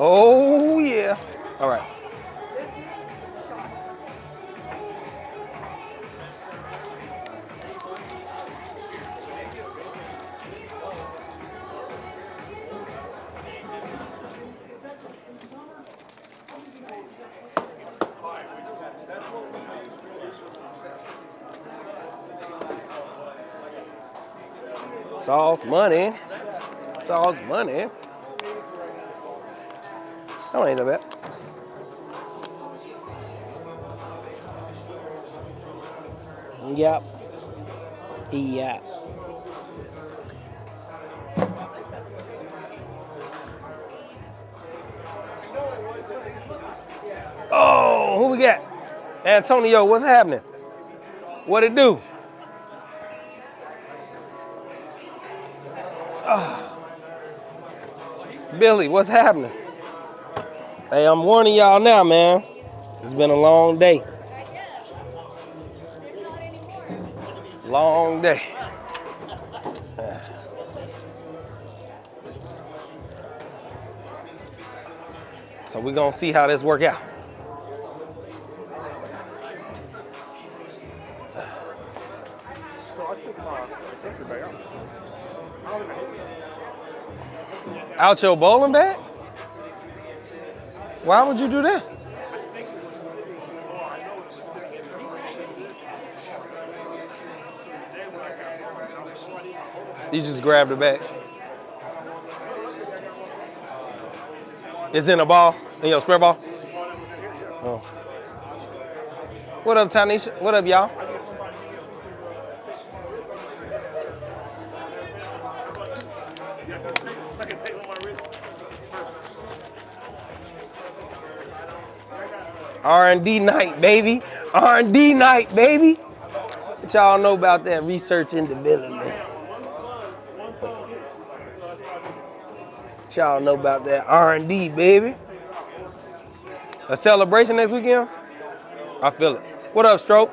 Oh, yeah. All right. Sauce money. Sauce money. That ain't that bad. Yep. Yeah. Oh, who we got? Antonio, what's happening? What it do? Billy, what's happening? Hey, I'm warning y'all now, man. It's been a long day. Long day. So we're gonna see how this work out. So I took my accessory bag out. Out your bowling bag? Why would you do that? You just grabbed the bag. It's in a ball? In your spare ball? Oh. What up, Tanisha? What up, y'all? R&D night, baby. R&D night, baby. What y'all know about that research and development? What y'all know about that R&D, baby? A celebration next weekend? I feel it. What up, Stroke?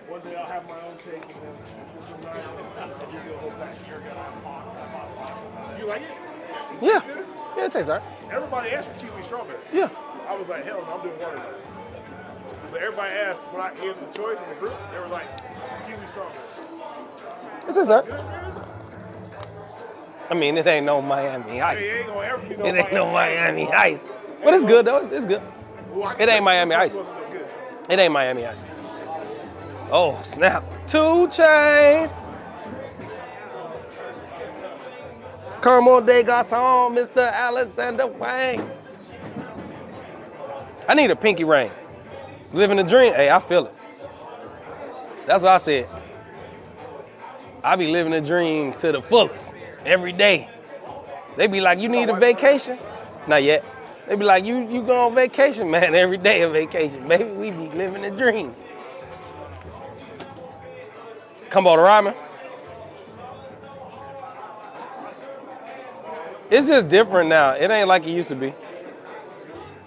One day I'll have my own cake and then I'll give you a whole pack. You like it? Yeah. Yeah, it tastes all right. Everybody asked for kiwi strawberries. Yeah. I was like, hell no, I'm doing watermelon. But everybody asked when I answered the choice in the group, they were like, kiwi strawberries. It tastes all right. Good, man. I mean, it ain't no Miami Ice. It ain't gonna ever be It ain't no Miami Ice. But it's good, though. It's good. Well, It ain't Miami Ice. wasn't that good. It ain't Miami Ice. Oh, snap. 2 Chainz. Como de Garçon, Mr. Alexander Wang. I need a pinky ring. Living the dream. Hey, I feel it. That's what I said. I be living the dream to the fullest every day. They be like, you need a vacation? Not yet. They be like, you go on vacation, man. Every day a vacation. Baby, we be living the dream. Come on, Ryman. It's just different now. It ain't like it used to be.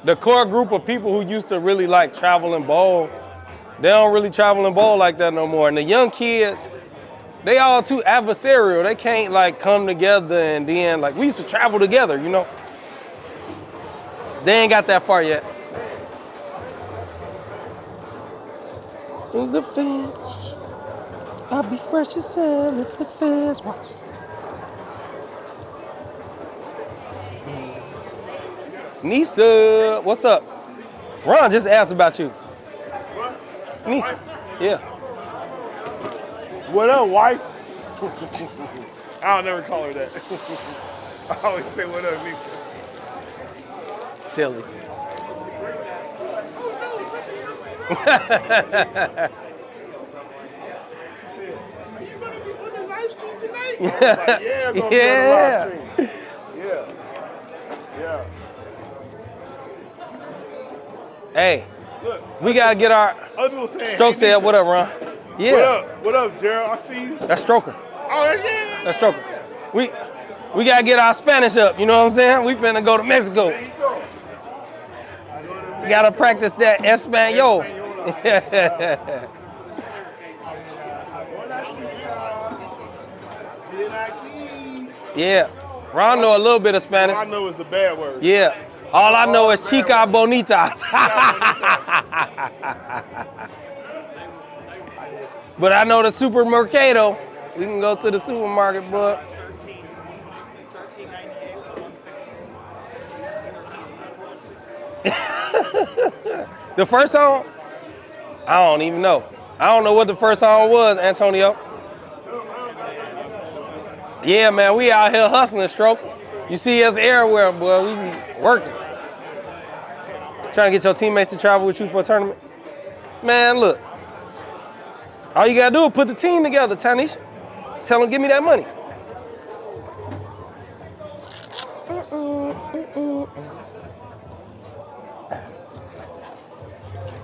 The core group of people who used to really like travel and bowl, they don't really travel and bowl like that no more. And the young kids, they all too adversarial. They can't like come together and then like we used to travel together, you know. They ain't got that far yet. The fence, I'll be fresh as hell if the fans watch. Nisa, what's up? Ron just asked about you. What? Nisa, yeah. What up, wife? I'll never call her that. I always say, what up, Lisa? Silly. She said, are you going to be on the live stream tonight? I was like, yeah, I'm going to be on the live stream. Yeah. Yeah. Hey, Look, we gotta get our. other people saying, Stroke hey, said, Lisa. "What up, Ron?" Yeah. What up? What up, Gerald? I see you. That's Stroker. Oh, that's yeah. That's Stroker. We gotta get our Spanish up. You know what I'm saying? We finna go to Mexico. There you go. We gotta practice that Espanol. Yeah. Ron know a little bit of Spanish. All I know is the bad word. Yeah. All I know is chica bonita. But I know the supermercado. We can go to the supermarket, but. The first song? I don't even know. I don't know what the first song was, Antonio. Yeah, man, we out here hustling, Stroke. You see us everywhere, boy. We be working. Trying to get your teammates to travel with you for a tournament. Man, look. All you gotta do is put the team together, Tanisha. Tell them, give me that money.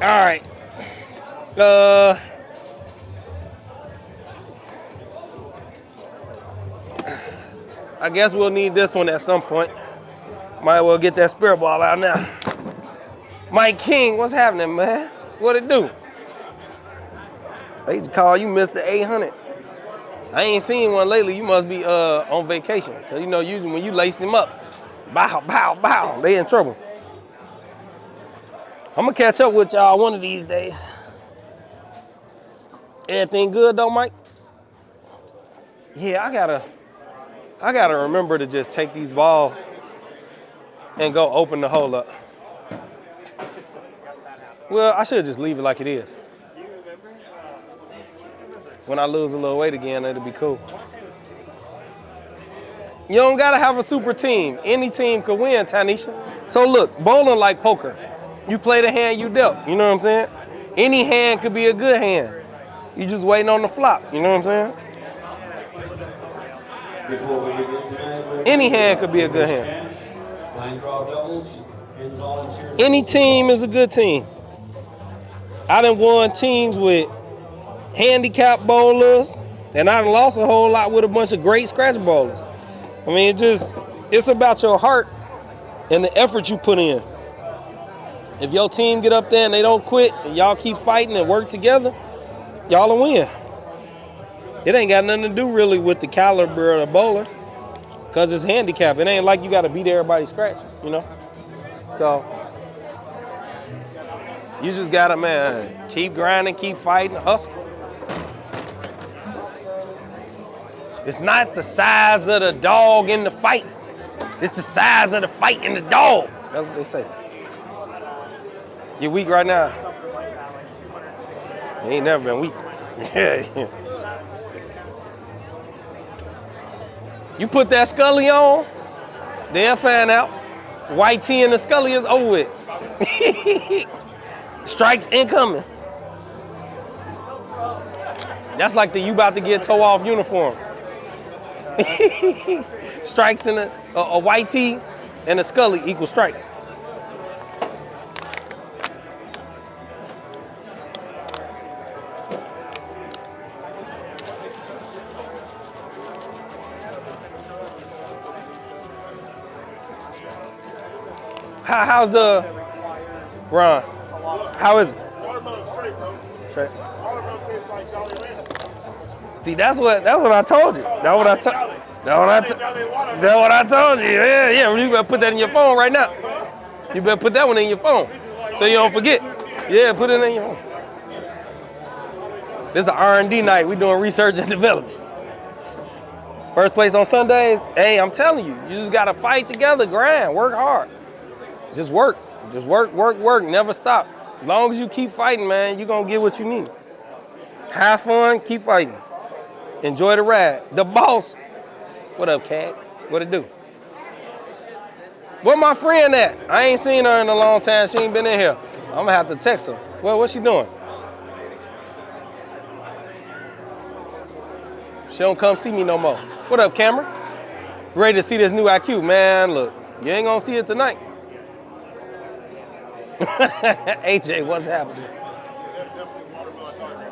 All right. I guess we'll need this one at some point. Might as well get that spirit ball out now. Mike King, what's happening, man? What it do? They call you Mr. 800. I ain't seen one lately. You must be on vacation. Cause you know, usually when you lace him up, bow, bow, bow, they in trouble. I'm gonna catch up with y'all one of these days. Everything good though, Mike? Yeah, I gotta remember to just take these balls and go open the hole up. Well, I should just leave it like it is. When I lose a little weight again, it'll be cool. You don't gotta have a super team. Any team could win, Tanisha. So look, bowling like poker. You play the hand you dealt, you know what I'm saying? Any hand could be a good hand. You just waiting on the flop, you know what I'm saying? Any hand could be a good hand. Any team is a good team. I done won teams with handicap bowlers, and I done lost a whole lot with a bunch of great scratch bowlers. I mean, it's about your heart and the effort you put in. If your team get up there and they don't quit, and y'all keep fighting and work together, y'all will win. It ain't got nothing to do really with the caliber of the bowlers, because it's handicap. It ain't like you got to beat everybody's scratch, you know? So, you just got to, man, keep grinding, keep fighting, hustle. It's not the size of the dog in the fight. It's the size of the fight in the dog. That's what they say. You weak right now? You ain't never been weak. Yeah. You put that Scully on, they'll find out. White tee and the Scully is over with. Strikes incoming. That's like the you about to get toe off uniform. Strikes in a white tee and a Scully equal strikes. How's the Ron? How is it? Watermelon straight, bro. Straight. Watermelon tastes like Jolly Rancher. See, that's what I told you. That's what I told you. Yeah. You better put that in your phone right now. You better put that one in your phone so you don't forget. Yeah, put it in your phone. This is an R&D night. We doing research and development. First place on Sundays. Hey, I'm telling you, you just gotta fight together, grind, work hard. Just work. Just work. Never stop. As long as you keep fighting, man, you're going to get what you need. Have fun. Keep fighting. Enjoy the ride. The boss. What up, Cat? What it do? Where my friend at? I ain't seen her in a long time. She ain't been in here. I'm going to have to text her. Well, what's she doing? She don't come see me no more. What up, Cameron? Ready to see this new IQ? Man, look, you ain't going to see it tonight. AJ, what's happening?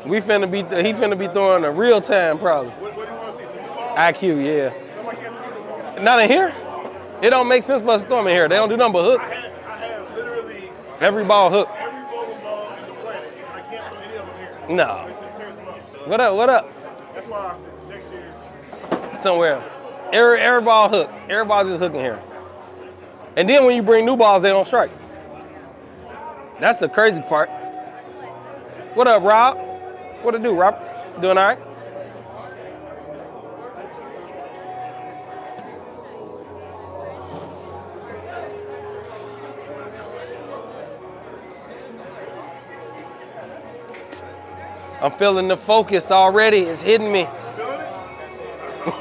He finna be throwing a real time probably. What do you want to see? IQ, yeah. Not in here? It don't make sense for us to throw them in here. They don't do nothing but hooks. I have literally Every ball hook. every bowling ball in the planet. I can't put any of them here. No. It just tears them up. What up? That's why Next year. Somewhere else. Every ball hook. Every ball just hooking here. And then when you bring new balls, they don't strike. That's the crazy part. What up, Rob? What it do, Rob? Doing all right? I'm feeling the focus already. It's hitting me.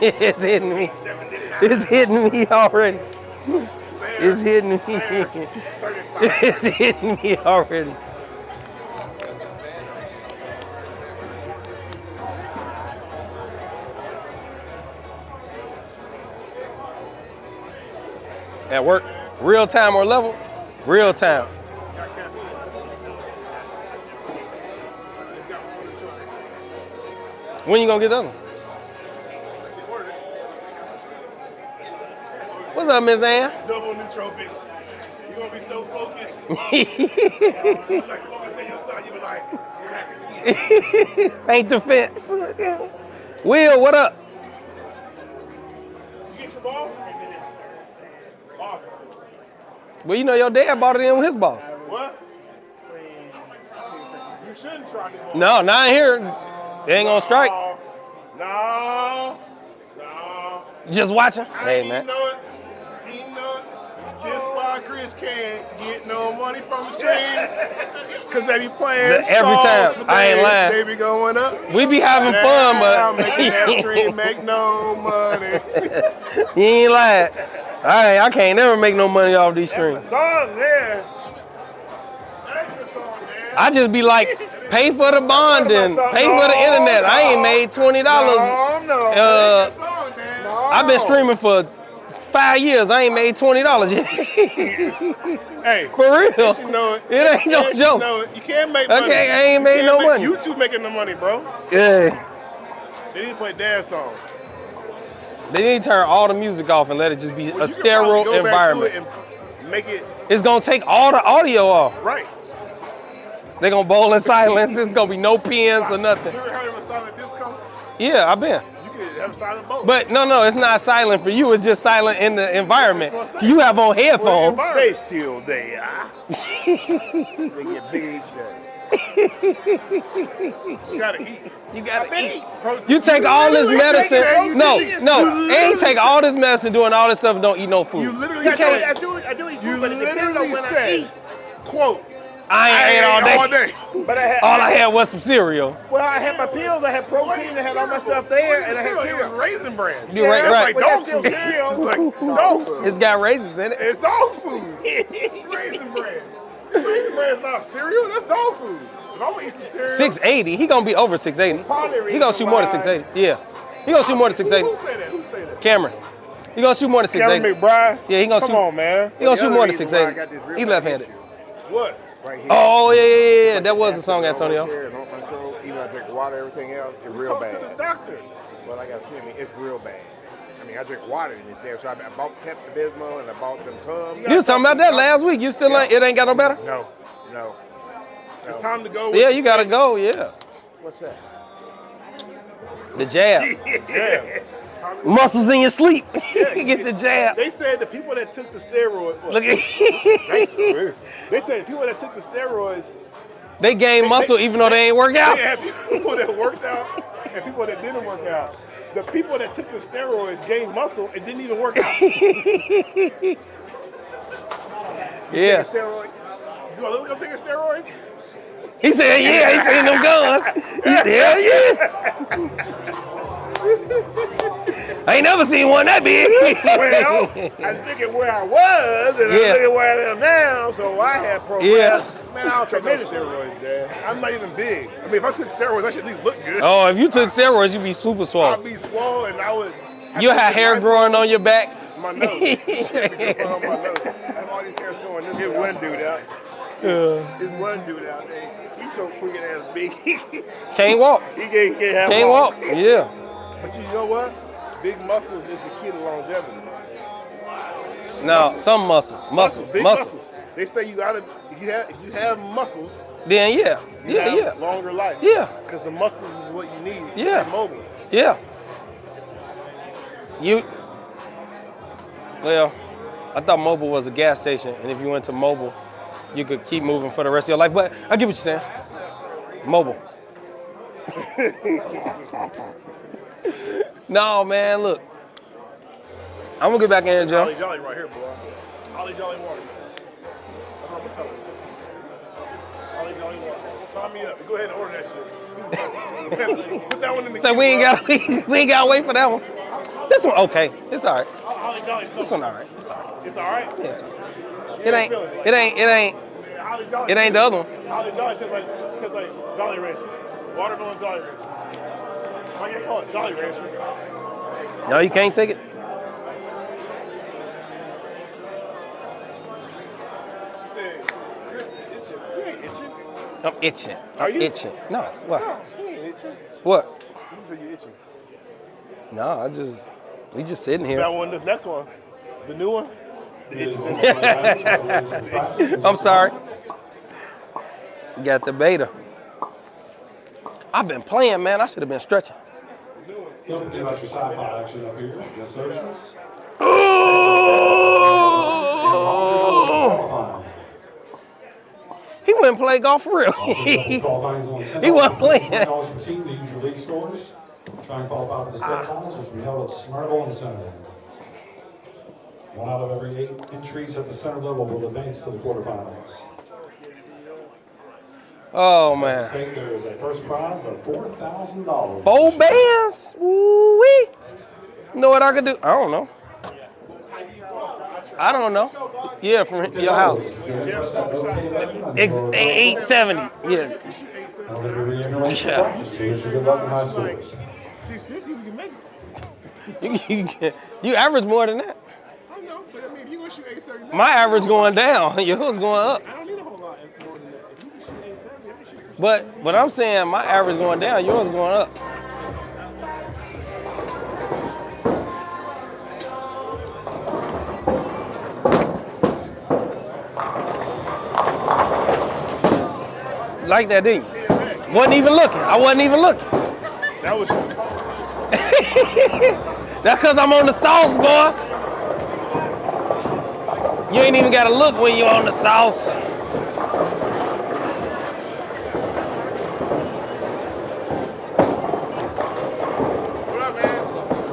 It's hitting me. It's hitting me already. It's hitting me. It's hitting me already. At work, real time or level? Real time. When you gonna get the other one? What's up, Miss Ann? Double nootropics. You're gonna be so focused. Like focused on your side, you be like, Paint the fence. Will, what up? you get your ball? Awesome. Well, you know your dad bought it in with his boss. What? You shouldn't try the ball. No, not here. They ain't gonna strike. No. Just watching. I Hey, ain't man. even know it. He know it. This why Chris can't get no money from the stream. Cause they be playing Every songs time. for I ain't days. lying. They be going up. We be having fun, I'm but making that stream make no money. you ain't lying. I can't never make no money off these streams. Song there. That's your song, man. I just be like, pay for the bond and pay for the internet. I ain't made $20. No. That's your song, man. I've been streaming for 5 years. I ain't made $20 yet. Hey, For real. yes, you know it. It ain't no Yes, joke. You know it. You can't make money. Okay, I ain't made You no can't money. YouTube making the money, bro. Yeah. They need to play dance songs. They need to turn all the music off and let it just be Well, a you could probably sterile go back to environment. it and make it It's gonna take all the audio off. right. They're gonna bowl in silence. There's gonna be no pins or You nothing. ever heard of a silent disco? Yeah, I've been. You could have a silent boat. But no, it's not silent for you. It's just silent in the environment. That's what I'm saying. You have on headphones. Stay still there. They get big each day. You gotta eat. You gotta eat. Protein. You take all this literally take medicine. that. You No, literally ain't take all this medicine doing all this stuff and don't eat no food. You literally I can't. do eat You food, but it depends on literally when I said, eat. quote, I ain't ate all day. But I had, All I had was some cereal. well, I had my pills, I had protein, I had all my stuff there, and I had It was cereal. Raisin Bran. You right, That's right. like dog But food. that's still It's like dog food. It's got raisins in it. It's dog food. Raisin Bran. Raisin Bran is not cereal. That's dog food. If I'm gonna eat some cereal. 680. He gonna be over 680. He gonna shoot more than 680. Yeah. He gonna shoot more than Who 680. say that? Who say that? Cameron. He gonna shoot more than Cameron 680. McBride. Yeah, he gonna Come shoot. on, man. He gonna The shoot other more than reason why I 680. got this real He bad left-handed. issue. What? Right here. Oh yeah. That was a song, Antonio. Even I drink water, everything else, it's real Talk to the bad. doctor. Well, I got to tell you, it's real bad. I mean, I drink water in this there, so I bought Pepto-Bismol and I bought them Tums. You was talking about that last week. You still ain't, it ain't got no better? No. It's time to go. With Yeah, you gotta go, yeah. What's that? The jab. Yeah. Muscles in your sleep. Get the jab. They said the people that took the steroids. Look at They said the people that took the steroids. they gain muscle even though they ain't work out. They had people that worked out and people that didn't work out. The people that took the steroids gained muscle and didn't even work out. Yeah. Steroid. Do I look like I'm taking steroids? He said, yeah, he seen them guns. He said, hell yeah. I ain't never seen one that big. Well, I'm thinking where I was, and Yeah. I'm looking where I am now, so I have progressed. Yeah. Man, I don't take no steroids, Dad. I'm not even big. I mean, if I took steroids, I should at least look good. Oh, if you took steroids, you'd be super I'd swole. be swollen and I would. You had hair growing on your back. My nose. Shit, on my nose. I have all these hairs going this way. There's one dude out. Yeah. There's one dude out there. He's so freaking ass big. Can't walk. He can't have Can't walk. Yeah. But you know what? Big muscles is the key to longevity. No, some muscle. Big Muscle. muscles. They say you gotta if you have muscles, Then you have yeah. longer life. Yeah. Because the muscles is what you need to Yeah. stay mobile. Yeah. Well, I thought Mobile was a gas station, and if you went to Mobile, you could keep moving for the rest of your life. But I get what you're saying. Mobile. No, man, look. I'm gonna get back in here, Joe. Ollie Jolly right here, boy. Ollie Jolly water. That's what I'm telling you. Ollie Jolly water. Sign me up. Go ahead and order that shit. Put that one in the So we ain't gotta wait for that one. This one, okay. It's all right. Ollie Jolly. This one, all right. It's all right. It's all right? Yeah, it's all right. It ain't the other one. Ollie Jolly tastes like Jolly Rancher. Watermelon Jolly Rancher. Why can't call it Jolly Rancher? No, you can't take it. She said, Chris is itching. You ain't itching. I'm itching. Are you? Itching. No, what? No, you ain't itching. What? This is you itching. No, we just sitting here. That one, this next one. The new one? The itch is in there. I'm sorry. Got the beta. I've been playing, man. I should have been stretching. Don't forget about your sci-fi action up here. Guest services. He wouldn't play golf for real. He wasn't playing. $20 per team to use your league stores. Try and qualify for the state finals, which will be held at Smyrtle and Center. 1 out of every 8 entries at the center level will advance to the quarterfinals. Oh, At man. stake, there is a first prize of $4,000. 4 bands? Woo-wee. You know what I could do? I don't know. Yeah, from your house. 870. Yeah. Yeah. Good luck in high schools. 650, we can make it. You average more than that. I know, but I mean, if you gonna shoot 870, My average going down. Yours going up. I don't need a whole lot more than that. If you can shoot 870, I can shoot 650. But I'm saying my average going down, yours going up. Like that, didn't you? Wasn't even looking. I wasn't even looking. That was just That's because I'm on the sauce, boy. You ain't even got to look when you're on the sauce. What up, man?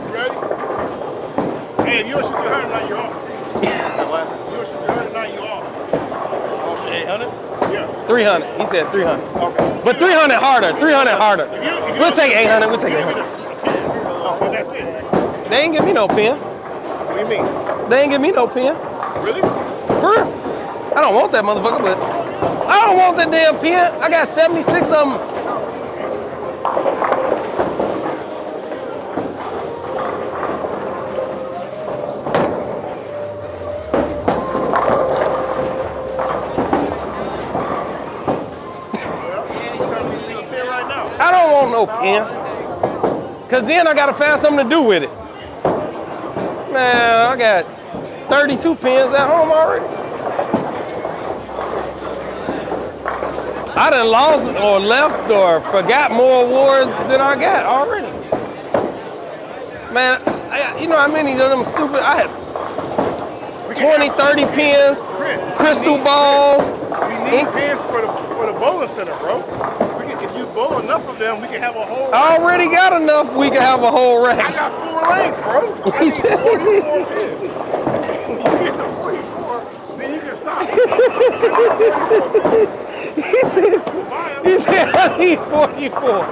You ready? Hey, if you don't shoot 300, you're off. What? You don't shoot 300, you're off. Oh, shit, 800? Yeah. 300. He said 300. Okay. But 300 harder. 300 harder. If you We'll don't take shoot 800. We'll take you don't 800. get a pin. Oh, but that's it. They ain't give me no pen. What do you mean? They ain't give me no pen. Really? For real. I don't want that motherfucker, but I don't want that damn pen. I got 76 of them. I don't want no pen. Cause then I gotta find something to do with it. Man, I got 32 pens at home already. I done lost or left or forgot more awards than I got already. Man, you know how many of them stupid, I had 20, 30 pens, crystal balls. We need pins for the bowling center, bro. If you bowl enough of them, we can have a whole. I already got enough, we can have a whole rack. I got 4 lanes, bro. I need 44 pins. You get to 44, then you can stop. He said I need 44.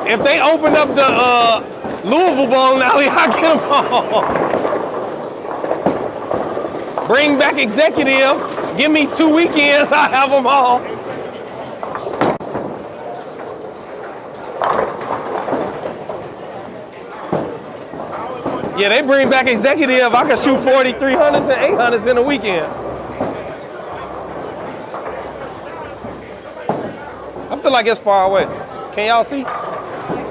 If they open up the Louisville bowling alley, I'll get them all. Bring back executive. Give me 2 weekends, I'll have them all. Yeah, they bring back executive. I can shoot 40, 300s, and 800s in a weekend. I feel like it's far away. Can y'all see?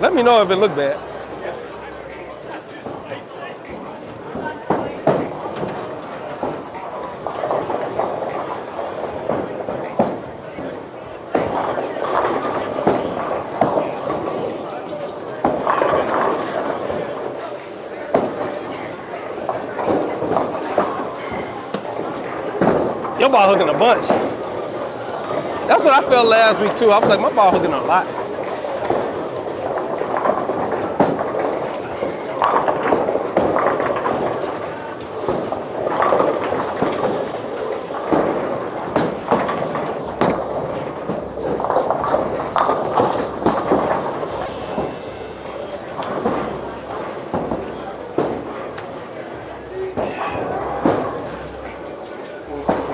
Let me know if it look bad. Your ball hooking a bunch. That's what I felt last week too. I was like, my ball hooking a lot.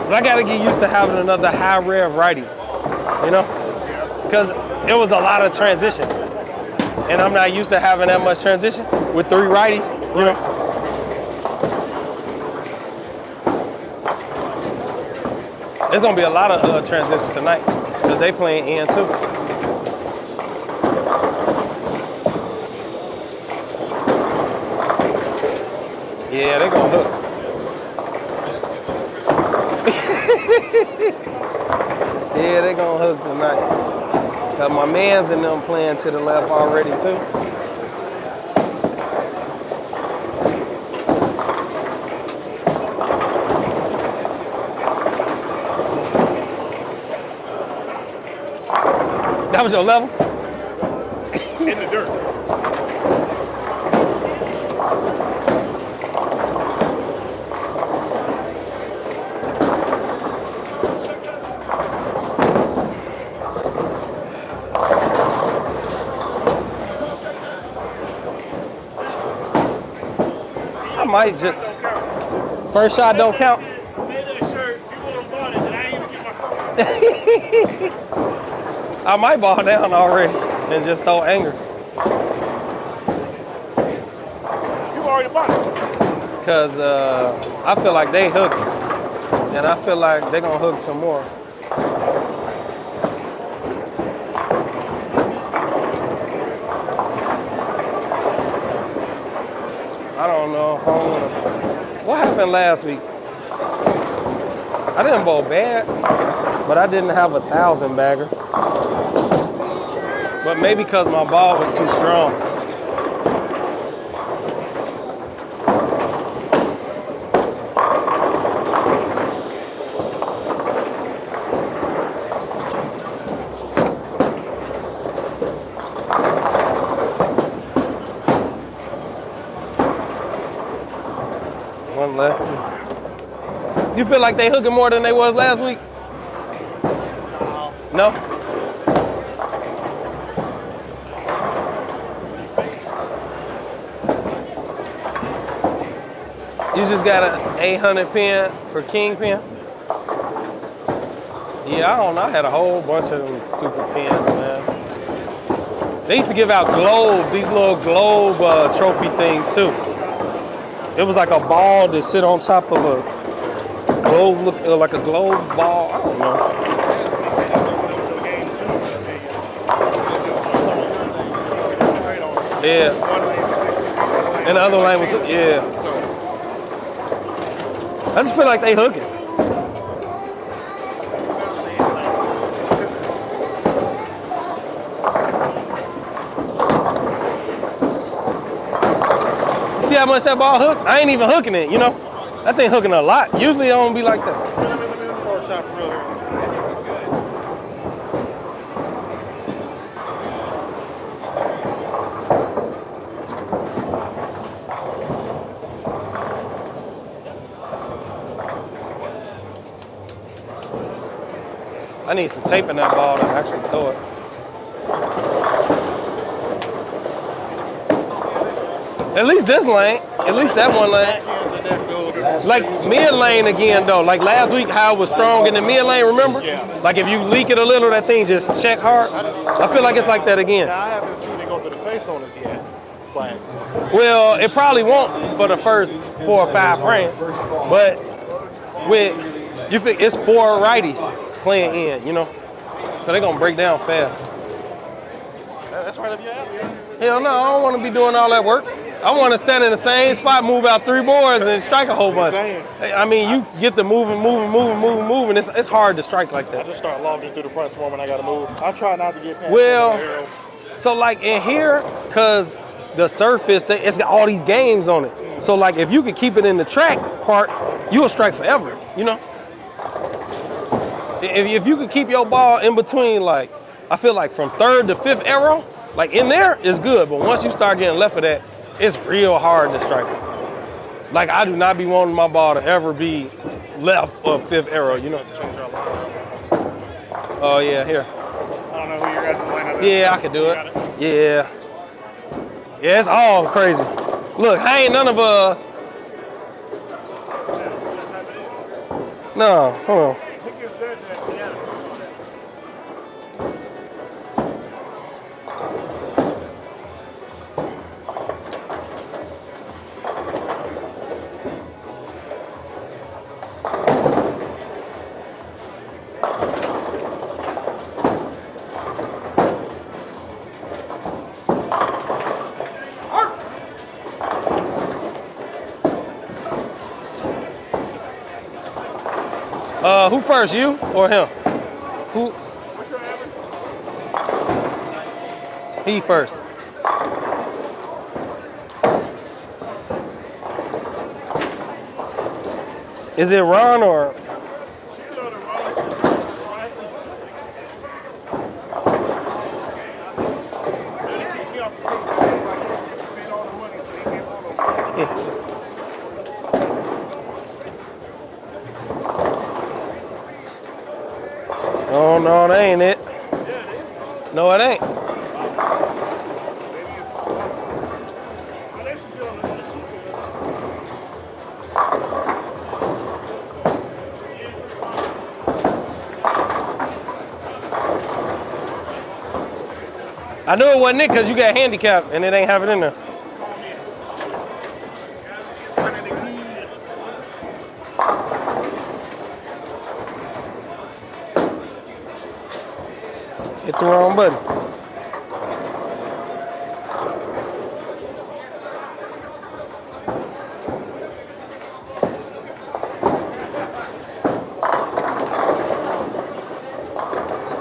But I gotta get used to having another high rev righty, you know? Because it was a lot of transition. And I'm not used to having that much transition with 3 righties, you know? There's gonna be a lot of transitions tonight because they playing in too. Yeah, they gonna hook. Yeah, they gonna hook tonight. Cause my mans and them playing to the left already too. That was your level? In the dirt. I might just, first shot don't count. Made that shirt, you would have bought it, and I ain't even get my phone. I might ball down already and just throw anger. You already bought it. Cause I feel like they hooked. And I feel like they're gonna hook some more. I don't know if I wanna. What happened last week? I didn't bowl bad, but I didn't have 1,000 bagger. But maybe because my ball was too strong. One left. You feel like they hooking more than they was last week? No? You just got an 800 pin for king pin? Yeah, I don't know. I had a whole bunch of them stupid pins, man. They used to give out globe, these little globe trophy things too. It was like a ball that sit on top of a globe, like a globe ball. I don't know. Yeah. And the other lane was, yeah. I just feel like they hooking. See how much that ball hooked? I ain't even hooking it, you know? That thing hooking a lot. Usually it don't be like that. I need some tape in that ball to actually throw it. At least this lane, at least that one lane. Like mid lane again though. Like last week how it was strong in the mid lane, remember? Like if you leak it a little, that thing just check hard. I feel like it's like that again. I haven't seen it go to the face on us yet, but Well, it probably won't for the first 4 or 5 frames. But with you think it's 4 righties playing in, you know? So they're gonna break down fast. that's right up your alley. Hell no, I don't want to be doing all that work. I want to stand in the same spot, move out 3 boards, and strike a whole bunch. I mean, you get to moving. It's hard to strike like I that. just start logging through the front swarm when I gotta move. I try not to get past Well, the arrow. so like in here, cause the surface, it's got all these games on it. So like if you could keep it in the track part, you'll strike forever, you know? If you could keep your ball in between, like, I feel like from 3rd to 5th arrow, like in there is good, but once you start getting left of that, it's real hard to strike it. Like, I do not be wanting my ball to ever be left of 5th arrow, you know? Oh, yeah, here. I don't know who your guys' lineup is. Yeah, I can do it. Yeah. Yeah, it's all crazy. Look, I ain't none of No, hold on. Chicken said that. Yeah. Who first, you or him? Who? What's your average? He first. Is it Ron or? She can go to Ron. He kicked me off the team. He paid all the money, so he can't follow me. Oh no, that ain't it. Yeah, it is. No, it ain't. Maybe it's. I think she's good on the sheet. I knew it wasn't it because you got handicapped and it ain't have it in there. Hit the wrong button.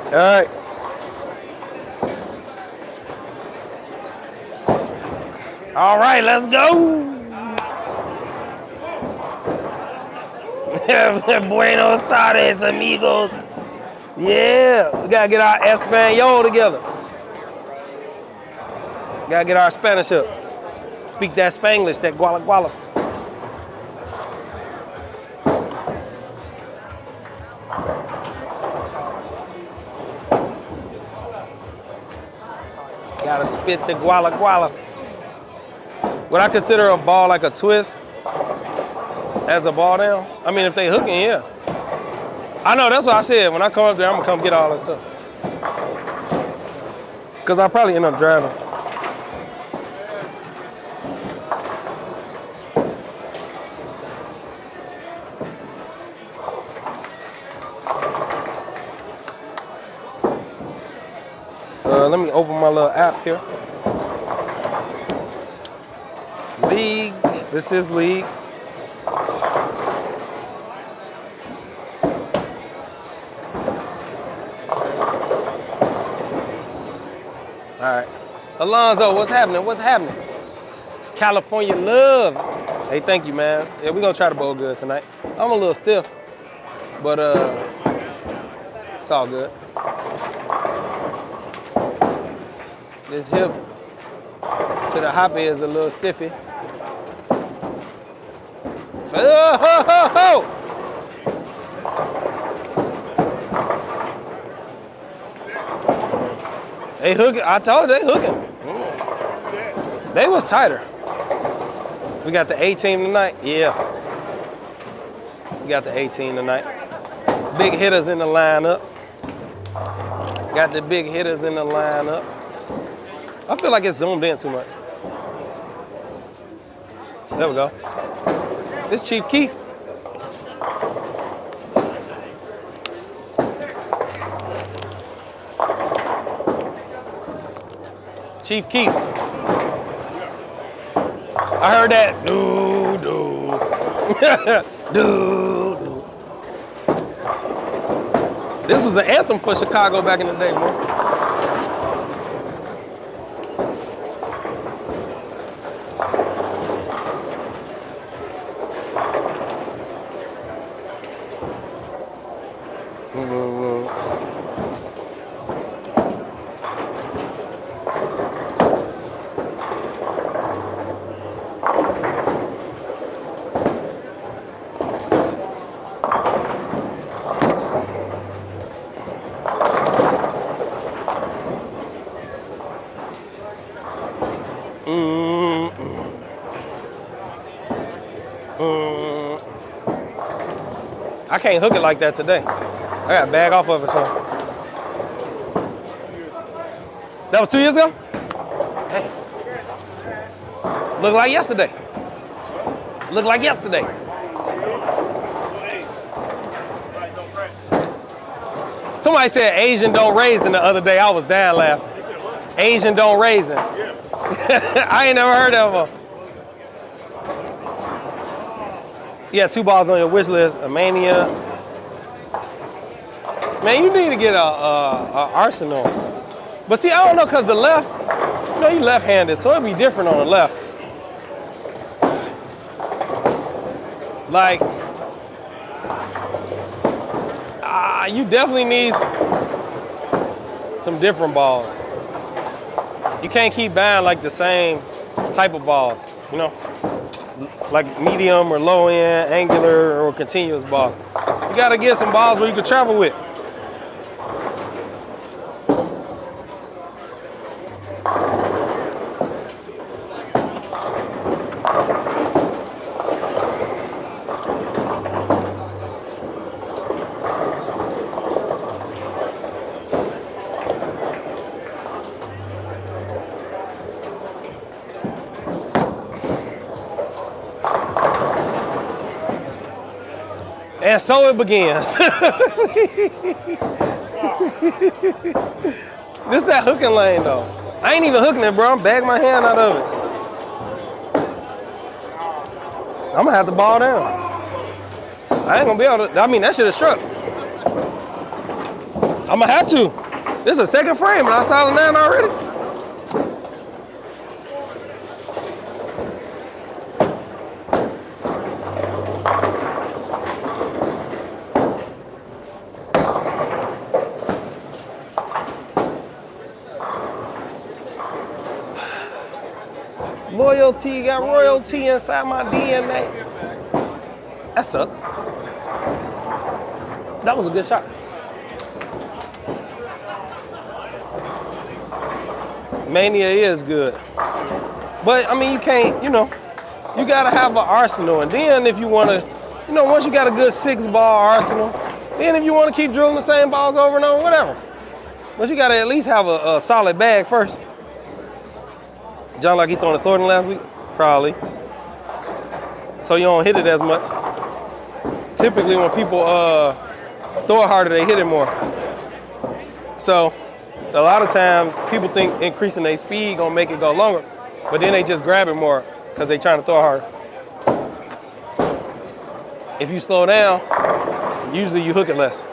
All right. All right, let's go. Buenos tardes, amigos. Yeah, we gotta get our Espanol together. Gotta get our Spanish up. Speak that Spanglish, that guala guala. Gotta spit the guala guala. Would I consider a ball like a twist as a ball down? I mean, if they hooking, yeah. I know, that's what I said. When I come up there, I'm gonna come get all that stuff. Cause I'll probably end up driving. Let me open my little app here. League, this is League. All right. Alonzo, what's happening? What's happening? California love. Hey, thank you, man. Yeah, we're gonna try to bowl good tonight. I'm a little stiff, but it's all good. This hip to the hop is a little stiffy. Oh! They hooking. I told you they hooking. They was tighter. We got the A team tonight. Yeah. We got the A team tonight. Big hitters in the lineup. Got the big hitters in the lineup. I feel like it's zoomed in too much. There we go. This Chief Keith. Chief Keith. I heard that. Do, do. Do, do. This was an anthem for Chicago back in the day, man. I can't hook it like that today. I got to bag off of it, so. That was 2 years ago? Hey. Look like yesterday. Look like yesterday. Somebody said Asian don't raisin the other day. I was down laughing. Asian don't raisin. I ain't never heard of them. Yeah, 2 balls on your wish list. A Mania. Man, you need to get a Arsenal. But see, I don't know, because the left, you know, you left-handed, so it'd be different on the left. Like, you definitely need some different balls. You can't keep buying like the same type of balls, you know? Like medium or low end, angular or continuous balls. You gotta get some balls where you can travel with. And so it begins. This that hooking lane though. I ain't even hooking it, bro. I'm bagging my hand out of it. I'm gonna have to ball down. I ain't gonna be able to, I mean, that shit is struck. I'm gonna have to. This is a second frame and I solid 9 already. Loyalty, got royalty inside my DNA. That sucks. That was a good shot. Mania is good. But, I mean, you can't, you know, you got to have an arsenal. And then if you want to, you know, once you got a good 6-ball arsenal, then if you want to keep drilling the same balls over and over, whatever. But you got to at least have a solid bag first. John, like he throwing a slower than last week? Probably. So you don't hit it as much. Typically when people throw it harder, they hit it more. So a lot of times people think increasing their speed gonna make it go longer, but then they just grab it more because they trying to throw it harder. If you slow down, usually you hook it less.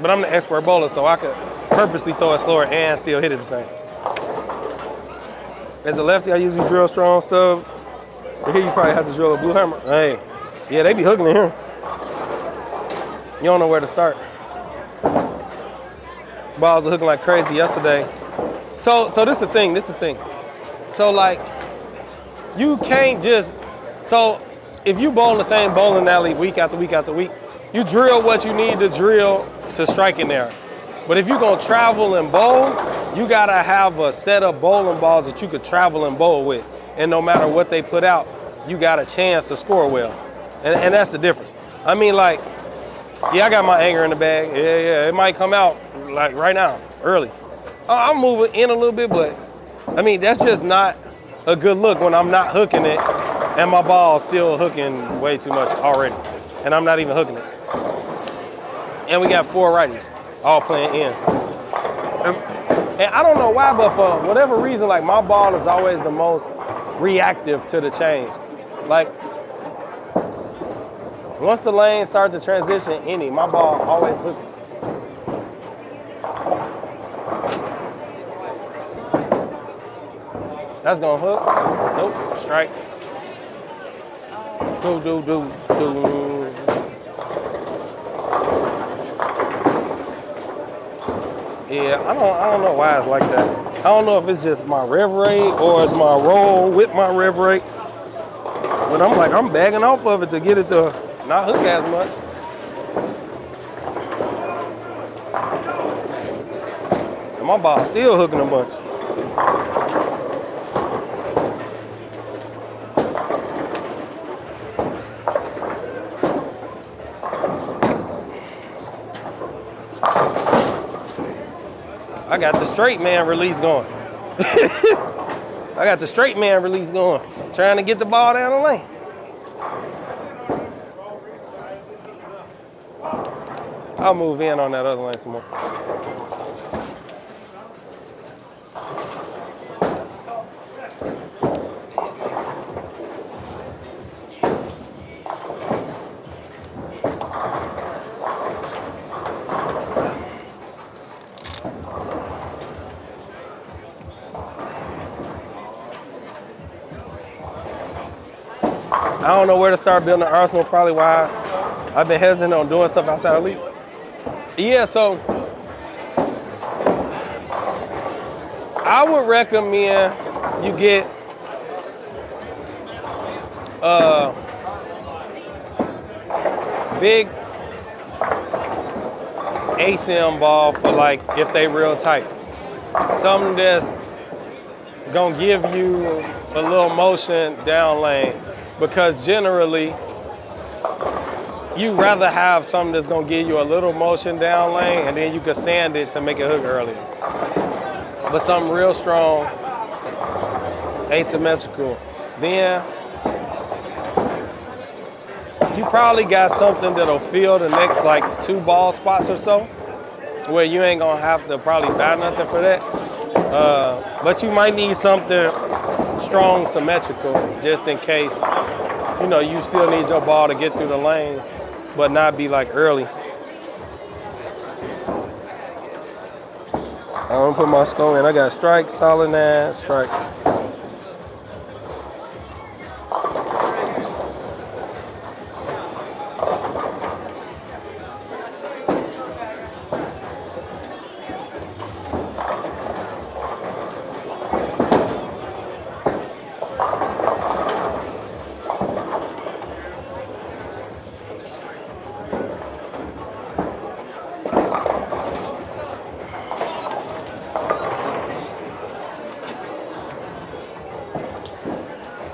But I'm the expert bowler, so I could purposely throw it slower and still hit it the same. As a lefty, I usually drill strong stuff. But here you probably have to drill a blue hammer. Hey, yeah, they be hooking in here. You don't know where to start. Balls are hooking like crazy yesterday. So this is the thing, So like, you can't just, so if you bowl in the same bowling alley week after week after week, you drill what you need to drill to strike in there. But if you're gonna travel and bowl, you gotta have a set of bowling balls that you could travel and bowl with. And no matter what they put out, you got a chance to score well. And that's the difference. I mean, like, yeah, I got my anger in the bag. Yeah, it might come out like right now, early. I'm moving in a little bit, but I mean, that's just not a good look when I'm not hooking it and my ball's still hooking way too much already. And I'm not even hooking it. And we got 4 righties. All playing in. And I don't know why, but for whatever reason, like my ball is always the most reactive to the change. Like, once the lane starts to transition any, my ball always hooks. That's gonna hook. Nope, strike. Do. Yeah, I don't know why it's like that. I don't know if it's just my rev rate or it's my roll with my rev rate. But I'm bagging off of it to get it to not hook as much. And my ball's still hooking a bunch. I got the straight man release going. I got the straight man release going. Trying to get the ball down the lane. I'll move in on that other lane some more. I don't know where to start building an arsenal, probably why I've been hesitant on doing stuff outside of league. Yeah, so I would recommend you get a big ASIM ball for like if they real tight. Something that's gonna give you a little motion down lane, because generally you rather have something that's gonna give you a little motion down lane and then you can sand it to make it hook earlier. But something real strong, asymmetrical. Then you probably got something that'll fill the next like 2 ball spots or so, where you ain't gonna have to probably buy nothing for that. But you might need something strong, symmetrical, just in case, you know, you still need your ball to get through the lane, but not be like early. I'm gonna put my score in. I got strike, solid 9, strike.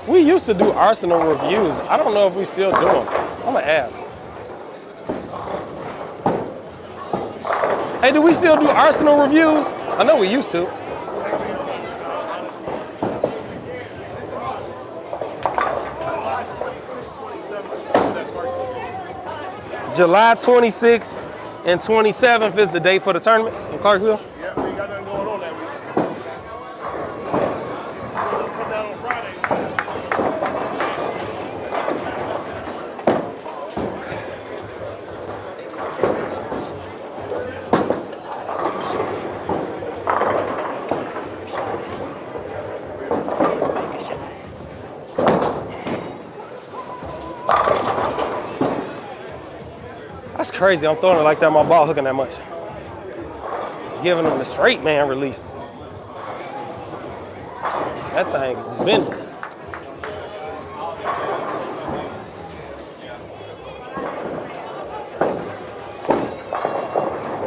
We used to do Arsenal reviews. I don't know if we still do them. I'm gonna ask. Hey, do we still do Arsenal reviews? I know we used to. July 26th and 27th is the date for the tournament in Clarksville. Yeah, we ain't got nothing going on that week. Come down on Friday. That's crazy. I'm throwing it like that. My ball hooking that much. Giving them the straight man release. That thing is bending.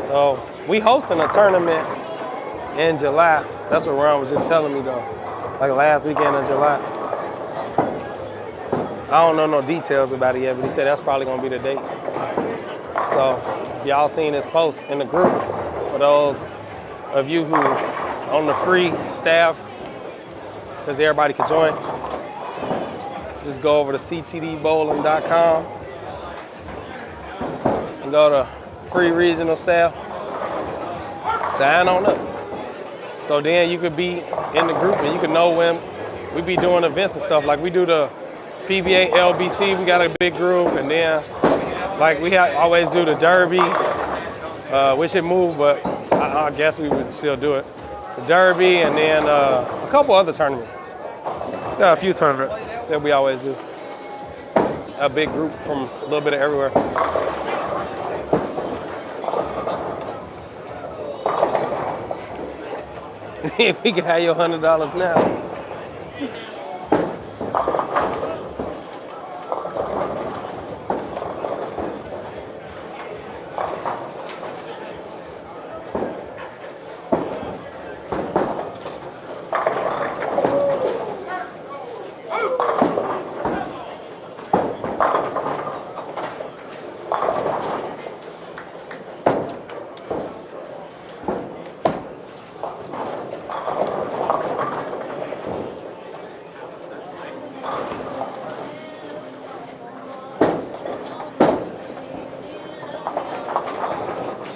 So we hosting a tournament in July. That's what Ron was just telling me though. Like last weekend in July. I don't know no details about it yet, but he said that's probably gonna be the dates. So if y'all seen this post in the group, for those of you who on the free staff, because everybody can join, just go over to ctdbowling.com and go to free regional staff, sign on up. So then you could be in the group and you can know when we be doing events and stuff. Like we do the PBA LBC, we got a big group, and then like we always do the Derby. We should move, but I guess we would still do it. The Derby, and then a couple other tournaments. Got a few tournaments that we always do. A big group from a little bit of everywhere. If we can have your $100 now.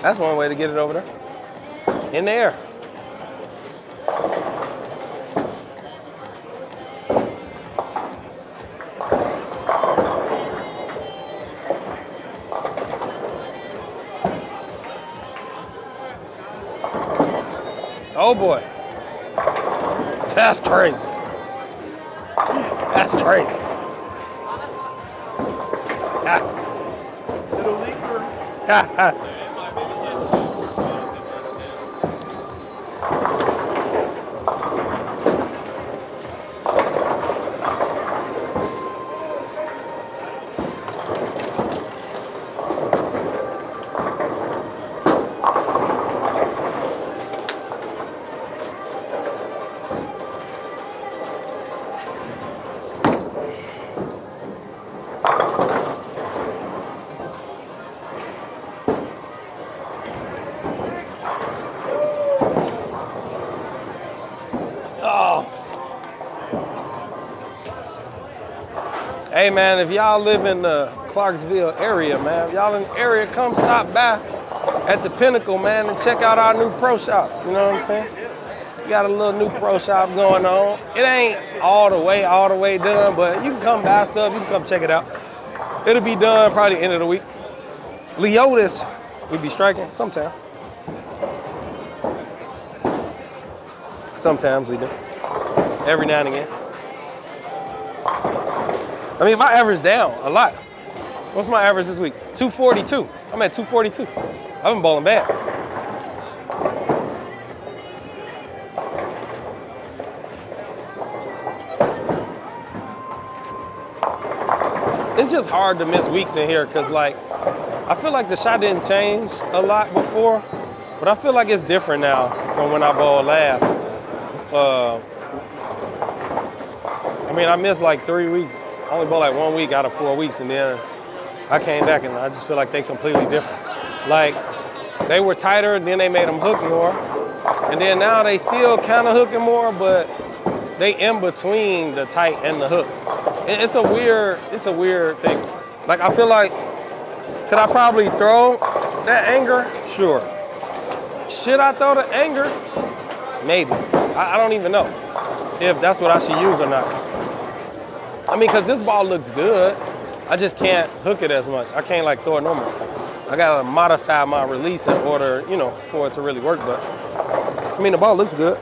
That's one way to get it over there. In the air. Oh boy. That's crazy. That's crazy. Little leaker. Hey man, if y'all live in the Clarksville area, man, if y'all in the area, come stop by at the Pinnacle, man, and check out our new pro shop. You know what I'm saying? We got a little new pro shop going on. It ain't all the way done, but you can come buy stuff. You can come check it out. It'll be done probably the end of the week. Leotis, we be striking sometime. Sometimes we do. Every now and again. I mean, my average down a lot. What's my average this week? 242. I'm at 242. I've been balling bad. It's just hard to miss weeks in here because, like, I feel like the shot didn't change a lot before, but I feel like it's different now from when I balled last. I mean, I missed like 3 weeks. I only bought like 1 week out of 4 weeks, and then I came back, and I just feel like they completely different. Like, they were tighter, then they made them hook more, and then now they still kind of hooking more, but they in between the tight and the hook. It's a weird thing. Like, I feel like, could I probably throw that anger? Sure. Should I throw the anger? Maybe. I don't even know if that's what I should use or not. I mean, because this ball looks good. I just can't hook it as much. I can't, like, throw it normal. I got to modify my release in order, you know, for it to really work. But, I mean, the ball looks good.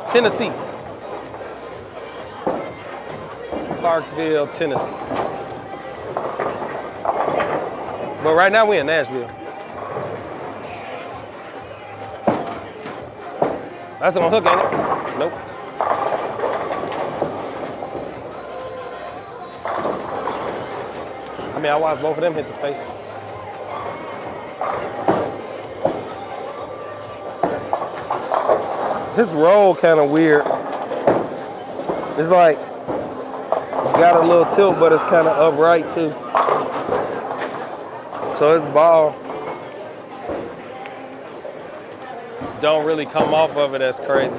Tennessee. Clarksville, Tennessee. But right now we're in Nashville. That's on hook, ain't it? Nope. I mean, I watched both of them hit the face. His roll kind of weird. It's like, got a little tilt, but it's kind of upright too. So his ball don't really come off of it as crazy.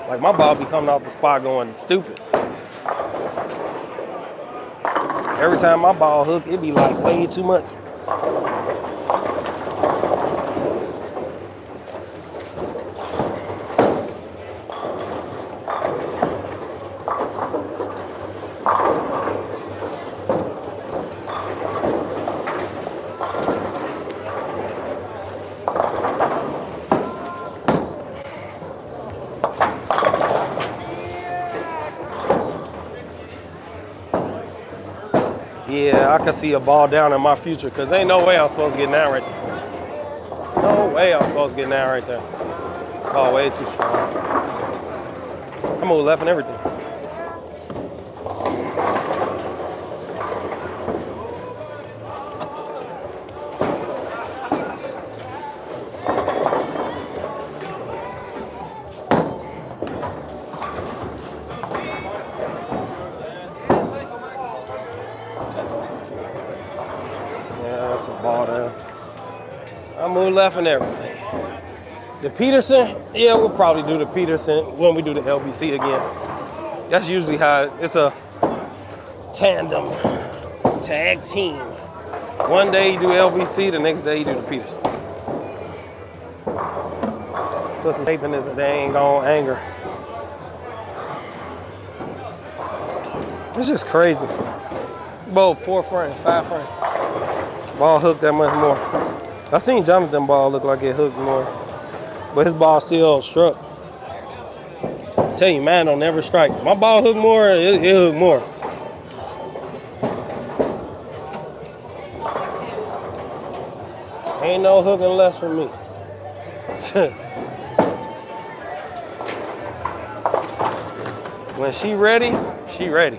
Like, my ball be coming off the spot going stupid. Every time my ball hook, it be like way too much. Yeah, I can see a ball down in my future because ain't no way I'm supposed to get down right there. No way I'm supposed to get down right there. Ball way too strong. I move left and everything. left and everything. The Peterson, yeah, we'll probably do the Peterson when we do the LBC again. That's usually how it's a tandem tag team. One day you do LBC, the next day you do the Peterson. Put some tape in this, they ain't gonna anger. It's just crazy. Both 4 frames, 5 frames. Ball hooked that much more. I seen Jonathan ball look like it hooked more, but his ball still struck. I tell you, man, don't never strike. My ball hooked more, it hooked more. Ain't no hooking less for me. When she ready, she ready.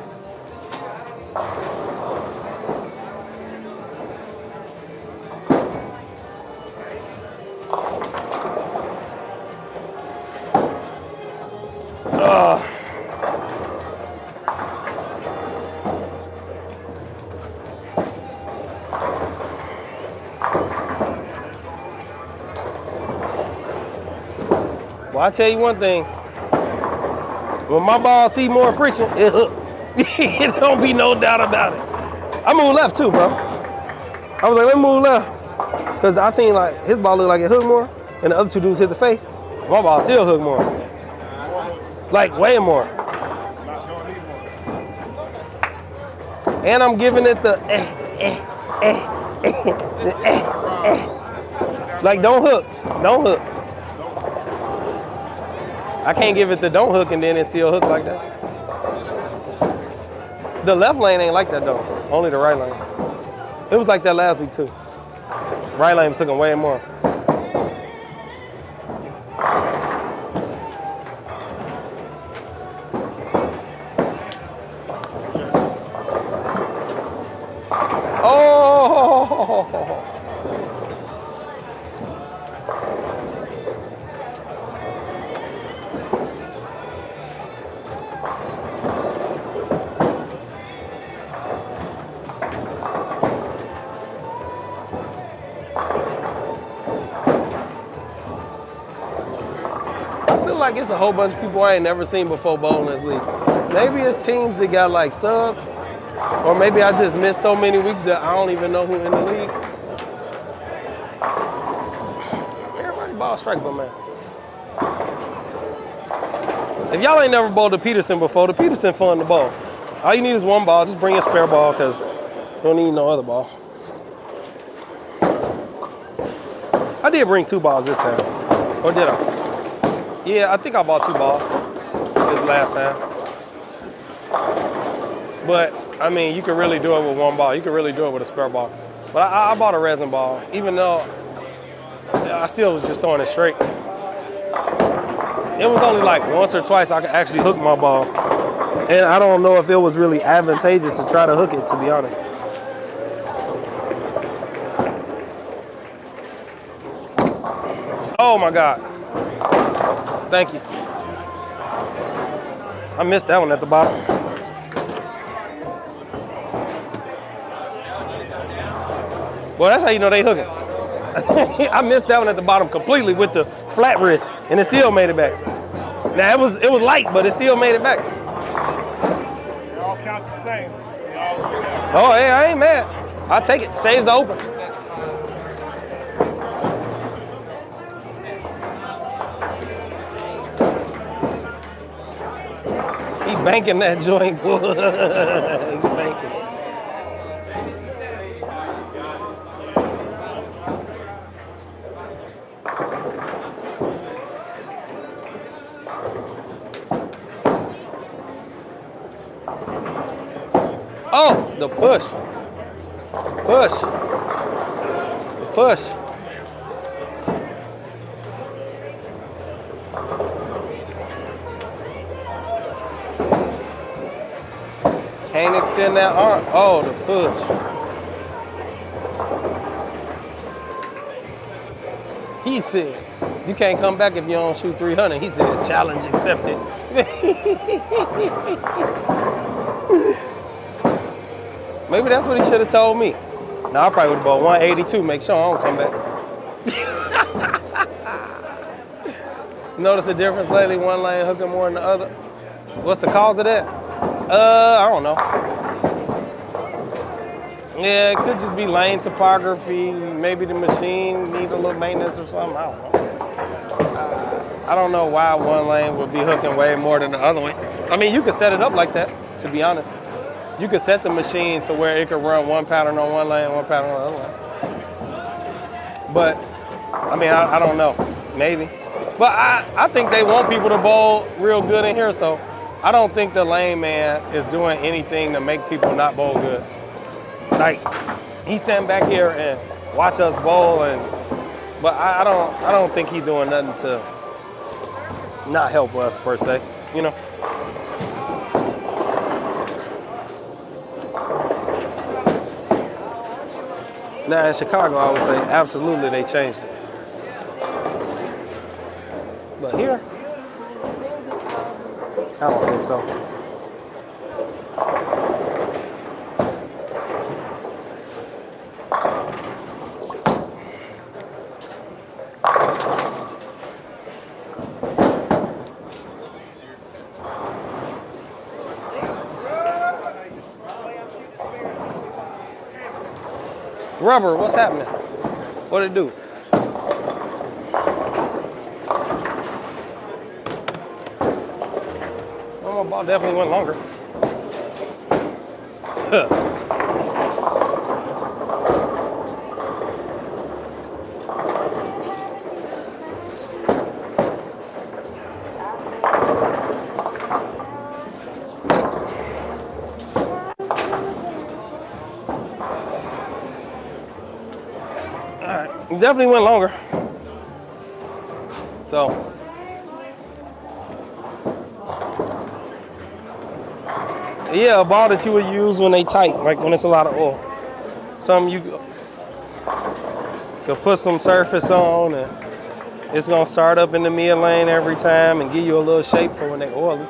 Well, I tell you one thing. When my ball see more friction, it hook. It don't be no doubt about it. I moved left too, bro. I was like, let me move left. Because I seen like his ball look like it hooked more, and the other two dudes hit the face. My ball still hooked more. Like way more. And I'm giving it the Like don't hook. Don't hook. I can't give it the don't hook and then it still hook like that. The left lane ain't like that though. Only the right lane. It was like that last week too. Right lane was hooking way more. Oh! Like it's a whole bunch of people I ain't never seen before bowling this league. Maybe it's teams that got like subs, or maybe I just missed so many weeks that I don't even know who in the league. Everybody ball strike, but man. If y'all ain't never bowled the Peterson before, the Peterson fun to bowl. All you need is one ball. Just bring a spare ball because you don't need no other ball. I did bring 2 balls this time, or did I? Yeah, I think I bought 2 balls this last time. But, I mean, you can really do it with 1 ball. You can really do it with a spare ball. But I bought a resin ball, even though I still was just throwing it straight. It was only like once or twice I could actually hook my ball. And I don't know if it was really advantageous to try to hook it, to be honest. Oh, my God. Thank you. I missed that one at the bottom. Well, that's how you know they hooking. I missed that one at the bottom completely with the flat wrist, and it still made it back. Now it was light, but it still made it back. They all count the same. Oh, hey, I ain't mad. I'll take it. Saves open. He banking that joint, boy. He banking. Oh, the push. Push. The push. Can't extend that arm. Oh, the push. He said, you can't come back if you don't shoot 300. He said, challenge accepted. Maybe that's what he should have told me. Now I probably would have bought 182, make sure I don't come back. Notice the difference lately? One lane hooking more than the other. What's the cause of that? I don't know. Yeah, it could just be lane topography. Maybe the machine need a little maintenance or something. I don't know. I don't know why one lane would be hooking way more than the other one. I mean, you could set it up like that, to be honest. You could set the machine to where it could run one pattern on one lane, one pattern on the other lane. But, I mean, I don't know. Maybe. But I think they want people to bowl real good in here, so I don't think the lane man is doing anything to make people not bowl good. Like, he stand back here and watch us bowl, but I don't think he's doing nothing to not help us per se, you know. Now in Chicago, I would say absolutely they changed it. But here, I don't think so. Rubber, what's happening? What'd it do? Well, my ball definitely went longer. It definitely went longer. So, yeah, a ball that you would use when they tight, like when it's a lot of oil. Something you could put some surface on and it's gonna start up in the mid lane every time and give you a little shape for when they oily.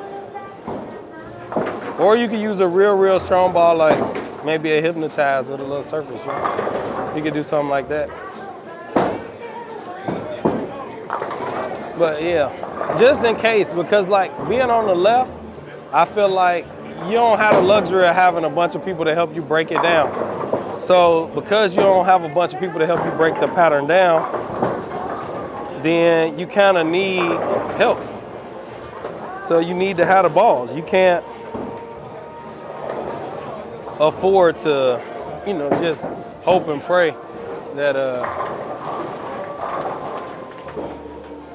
Or you could use a real strong ball like maybe a hypnotize with a little surface. You know? You could do something like that. But yeah, just in case, because like being on the left, I feel like you don't have the luxury of having a bunch of people to help you break it down. So because you don't have a bunch of people to help you break the pattern down, then you kind of need help. So you need to have the balls. You can't afford to, you know, just hope and pray that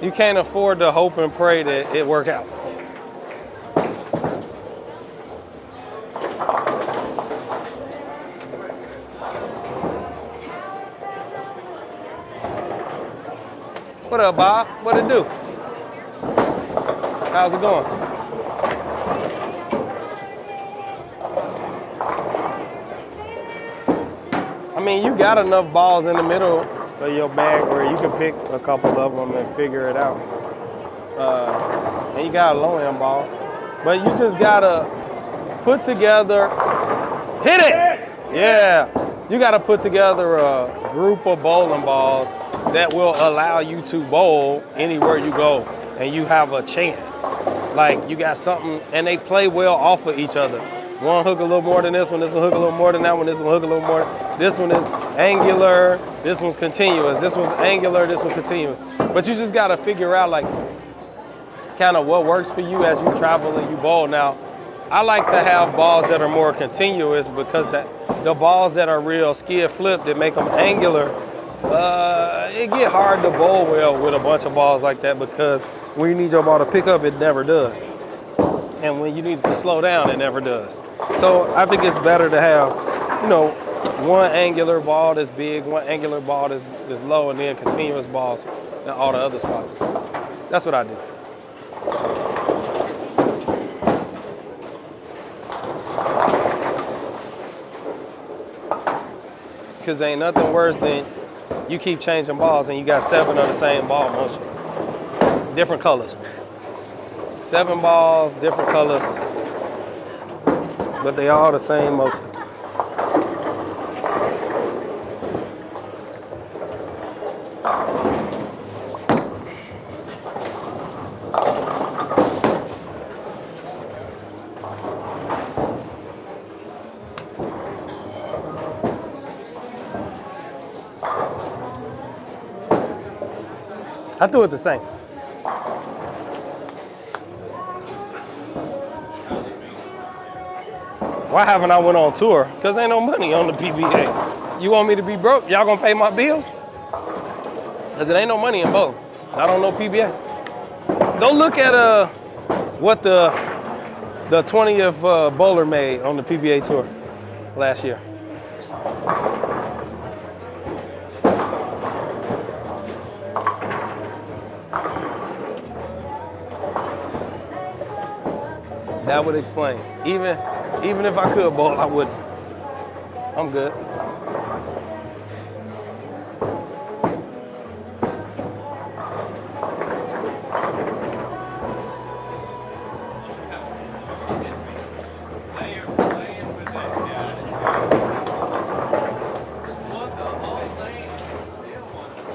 you can't afford to hope and pray that it work out. What up, Bob? What it do? How's it going? I mean, you got enough balls in the middle of your bag where you can pick a couple of them and figure it out. And you got a low end ball. But you just gotta put together, hit it! Yeah. You gotta put together a group of bowling balls that will allow you to bowl anywhere you go and you have a chance. Like you got something, and they play well off of each other. One hook a little more than this one hook a little more than that one, this one hook a little more. This one is angular, this one's continuous, this one's angular, this one's continuous. But you just gotta figure out like kind of what works for you as you travel and you bowl. Now, I like to have balls that are more continuous because the balls that are real skid flip that make them angular, it get hard to bowl well with a bunch of balls like that because when you need your ball to pick up, it never does. And when you need it to slow down, it never does. So I think it's better to have, you know, one angular ball that's big, one angular ball that's low, and then continuous balls in all the other spots. That's what I do. Because ain't nothing worse than you keep changing balls and you got 7 of the same ball motion. Different colors. 7 balls, different colors, but they all the same motion. I threw it the same. Why haven't I went on tour? Because ain't no money on the PBA. You want me to be broke? Y'all gonna pay my bills? Because it ain't no money in bowling. Not on no PBA. Go look at what the 20th bowler made on the PBA tour last year. That would explain. Even if I could bowl, I wouldn't. I'm good.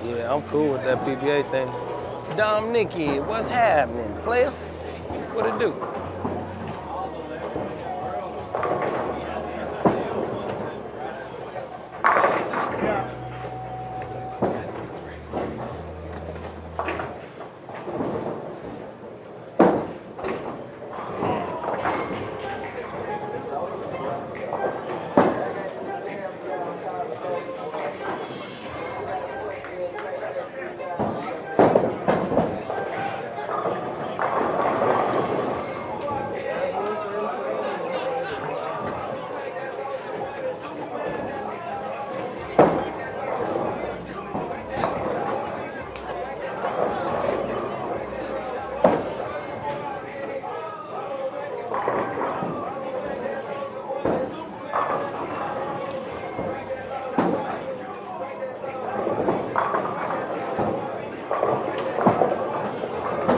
Yeah, I'm cool with that PBA thing. Dom Nicky, what's happening, player? What it do?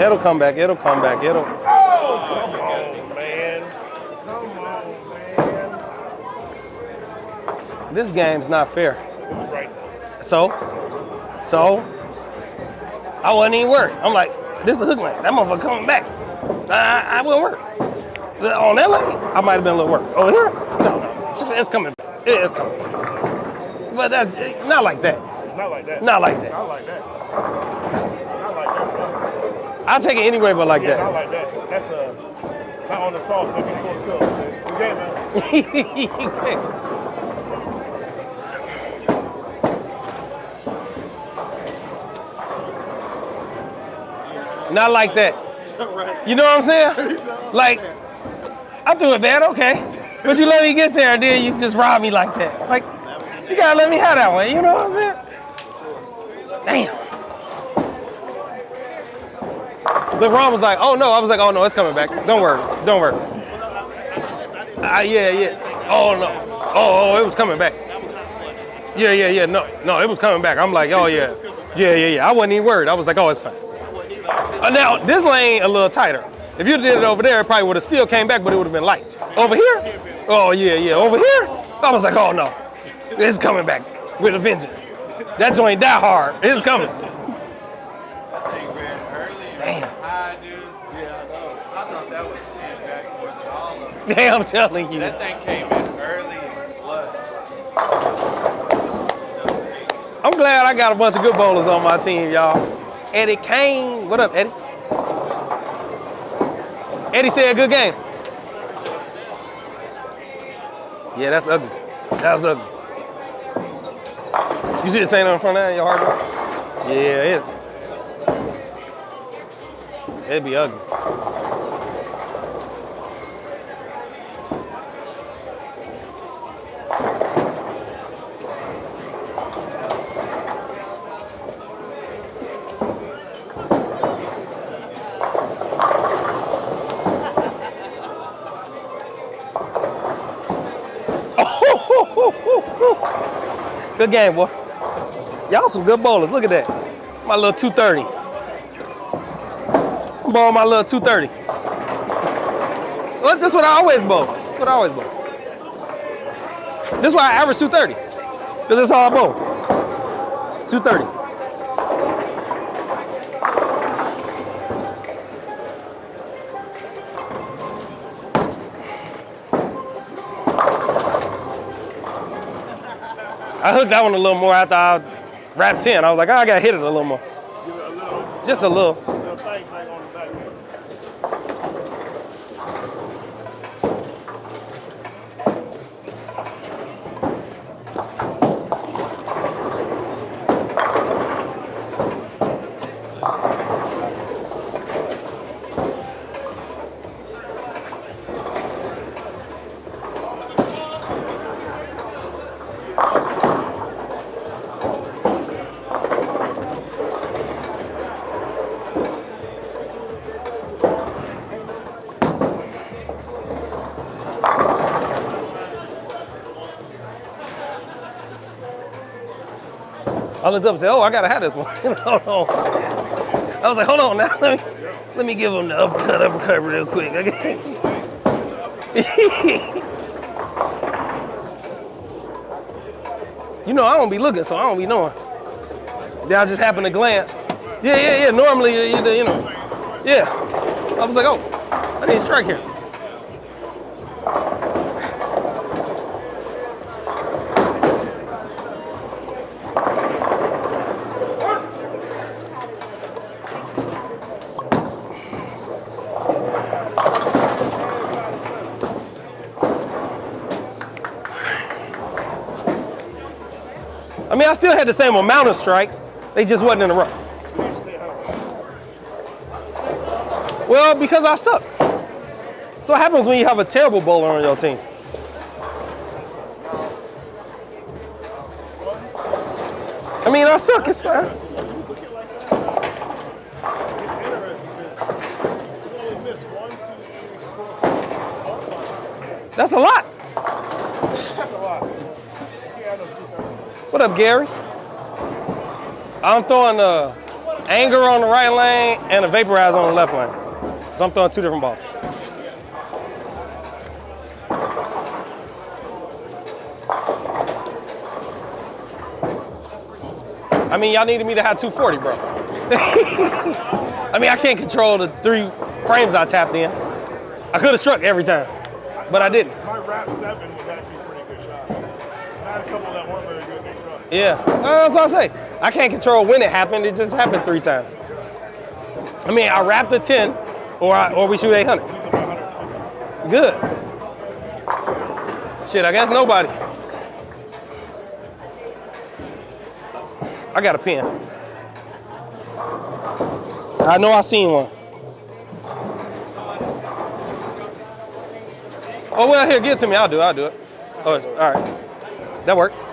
It'll come back. It'll come back. It'll. Oh, come on, man. Come on, man. This game's not fair. It was right. So, I wasn't even worried. I'm like, this is a hook lane. That motherfucker coming back. I wouldn't work. On that lane, I might have been a little work. Over here, no, it's coming back. It's coming. But that's not like that. Not like that. Not like that. Not like that. Not like that, bro. I'll take it anyway, but like Yeah, that. not like that. That's not on the sauce, maybe 4 toes. Good game, man. Not like that. You know what I'm saying? Like, I threw it bad, okay. But you let me get there, and then you just rob me like that. Like, you gotta let me have that one, you know what I'm saying? Damn. But Ron was like, oh no. I was like, oh no, it's coming back. Don't worry. Yeah. Oh no. Oh, it was coming back. Yeah. No, it was coming back. I'm like, oh yeah. Yeah. I wasn't even worried. I was like, oh, it's fine. Now, this lane a little tighter. If you did it over there, it probably would have still came back, but it would have been light. Over here? Oh yeah. Over here? I was like, oh no. It's coming back with a vengeance. That joint die hard. It's coming. Damn. Yeah, I'm telling you. That thing came in early and blood. I'm glad I got a bunch of good bowlers on my team, y'all. Eddie Kane. What up, Eddie? Eddie said good game. Yeah, that's ugly. That was ugly. You see the same in front of that in your hard ball? Yeah, it'd be ugly. Good game, boy. Y'all some good bowlers. Look at that. My little 230. I'm bowling my little 230. Well, this is what I always bowl. This is why I average 230. Because that's how I bowl. 230. I hooked that one a little more after I wrapped 10. I was like, oh, I got to hit it a little more. Give it a little. Just a little. No thanks, I ain't on the back. I looked up and said, oh, I gotta have this one. Hold on. I was like, hold on now. Let me give him the uppercut real quick. Okay. You know, I don't be looking, so I don't be knowing. Then I just happen to glance. Yeah. Normally, you know. Yeah. I was like, oh, I need a strike here. I mean, I still had the same amount of strikes. They just wasn't in a row. Well, because I suck. So what happens when you have a terrible bowler on your team? I mean, I suck, it's fine. That's a lot. That's a lot. Yeah, I know 230. What up, Gary? I'm throwing the anger on the right lane and a vaporizer on the left lane. So I'm throwing two different balls. I mean, y'all needed me to have 240, bro. I mean, I can't control the 3 frames I tapped in. I could have struck every time, but I didn't. My wrap 7 was actually a pretty good shot. I had a couple that weren't very good. They struck. Yeah, that's what I say. I can't control when it happened. It just happened 3 times. I mean, I wrapped a 10, or we shoot 800. Good. Shit, I guess nobody. I got a pen. I know I seen one. Oh, well, here, give it to me. I'll do it. Oh, all right. That works.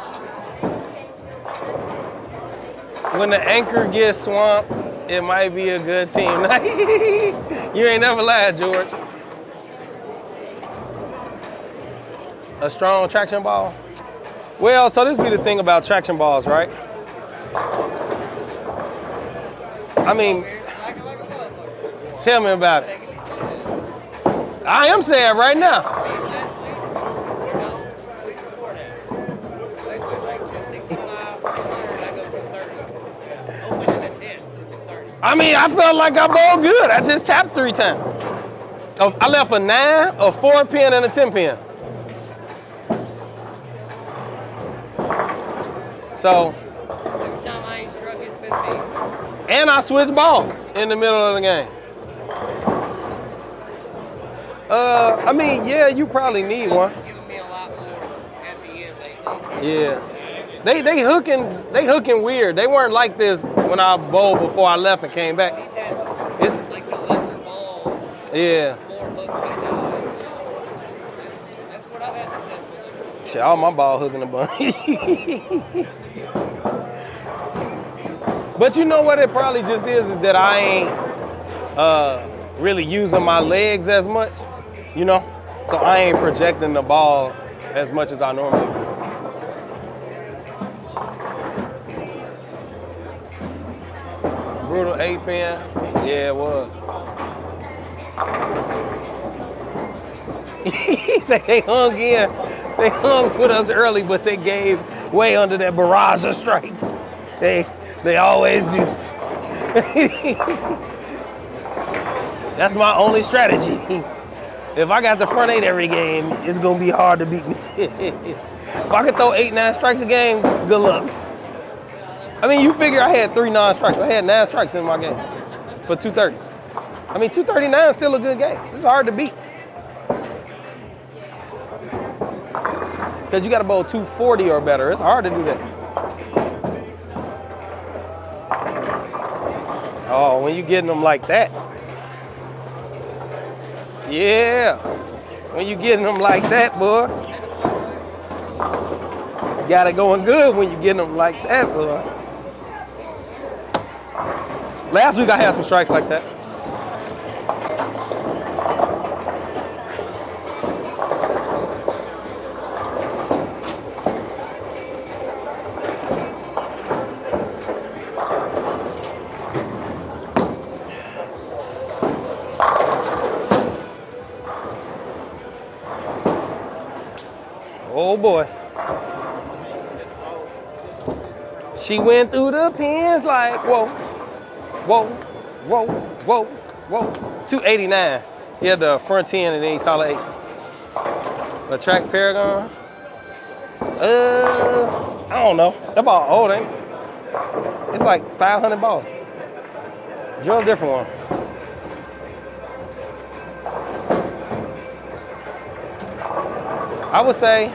When the anchor gets swamped, it might be a good team. You ain't never lied, George. A strong traction ball? Well, so this be the thing about traction balls, right? I mean, tell me about it. I am saying right now. I mean, I felt like I bowled good. I just tapped 3 times. I left a 9, a 4 pin, and a 10 pin. So, and I switched balls in the middle of the game. I mean, yeah, you probably need one. Yeah. They hooking weird. They weren't like this when I bowled before I left and came back. It's like the lesser ball. Yeah. That's what I've had success with. Shit, all my ball hooking a bunch. But you know what it probably just is that I ain't really using my legs as much, you know? So I ain't projecting the ball as much as I normally do. Brutal 8 pin, yeah, it was. He said they hung in. They hung with us early, but they gave way under that barrage of strikes. They always do. That's my only strategy. If I got the front 8 every game, it's gonna be hard to beat me. If I could throw 8, 9 strikes a game, good luck. I mean, you figure I had 3 non-strikes. I had 9 strikes in my game. for 230. I mean, 239 is still a good game. It's hard to beat. Because you got to bowl 240 or better. It's hard to do that. Oh, when you getting them like that. Yeah. When you getting them like that, boy. You got it going good when you getting them like that, boy. Last week I had some strikes like that. Oh boy. She went through the pins like, whoa, whoa, whoa, whoa, whoa. 289. He had the front 10 and then he solid 8. A track Paragon. I don't know. That ball old, ain't it? It's like 500 balls. Drill a different one. I would say,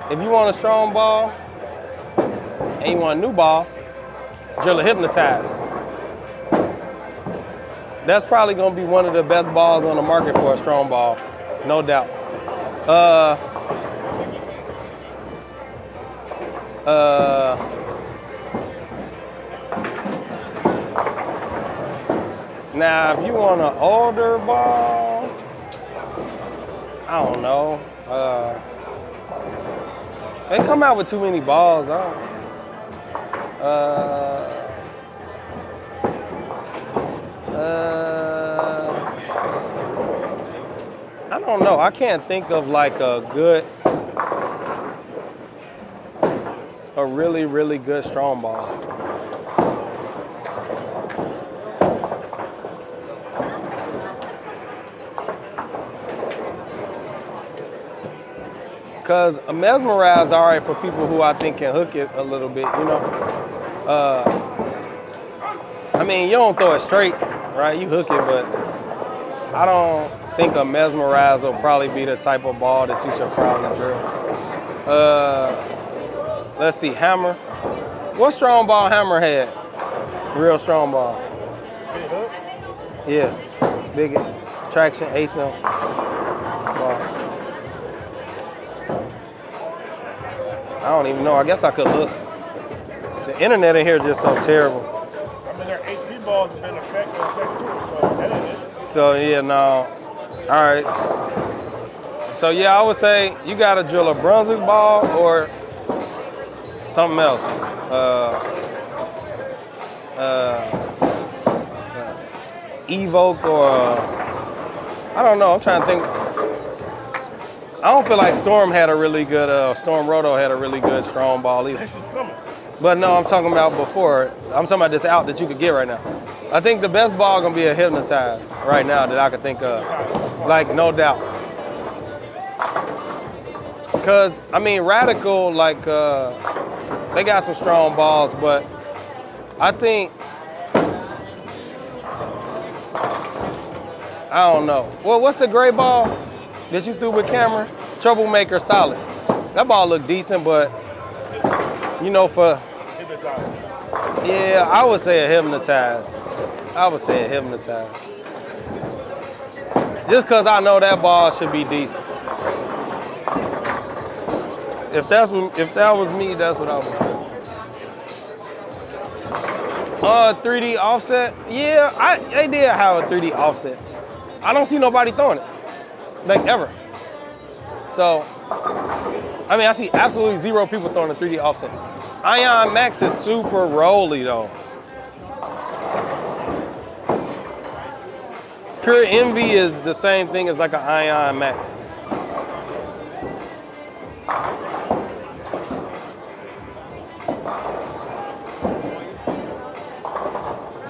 if you want a strong ball and you want a new ball, drill a hypnotized. That's probably gonna be one of the best balls on the market for a strong ball, no doubt. Now, if you want an older ball, I don't know. They come out with too many balls. I don't know. I can't think of like a really, really good strong ball. Because a mesmerize all right for people who I think can hook it a little bit, you know. I mean, you don't throw it straight, right? You hook it, but I don't think a mesmerize will probably be the type of ball that you should probably drill. Let's see, hammer. What strong ball hammer had? Real strong ball. Big hook? Yeah, big traction, ASIM ball. I don't even know. I guess I could look. The internet in here is just so terrible. I mean, their HP balls have been effective too, so that ain't it. So yeah, no. All right. So yeah, I would say you gotta drill a Brunswick ball or something else. Evoke or I don't know. I'm trying to think. I don't feel like Storm had a really good, Storm Roto had a really good strong ball either. That's just coming. But no, I'm talking about before. I'm talking about this out that you could get right now. I think the best ball gonna be a hypnotized right now that I could think of. Like, no doubt. Cause, I mean, Radical, like, they got some strong balls, but I think, I don't know. Well, what's the gray ball that you threw with Cameron? Troublemaker solid. That ball looked decent, but you know, yeah, I would say a hypnotized. Just because I know that ball should be decent. If that was me, that's what I would do. 3D offset? Yeah, they did have a 3D offset. I don't see nobody throwing it, like ever. So, I mean, I see absolutely zero people throwing a 3D offset. Ion Max is super rolly though. Pure Envy is the same thing as like an Ion Max.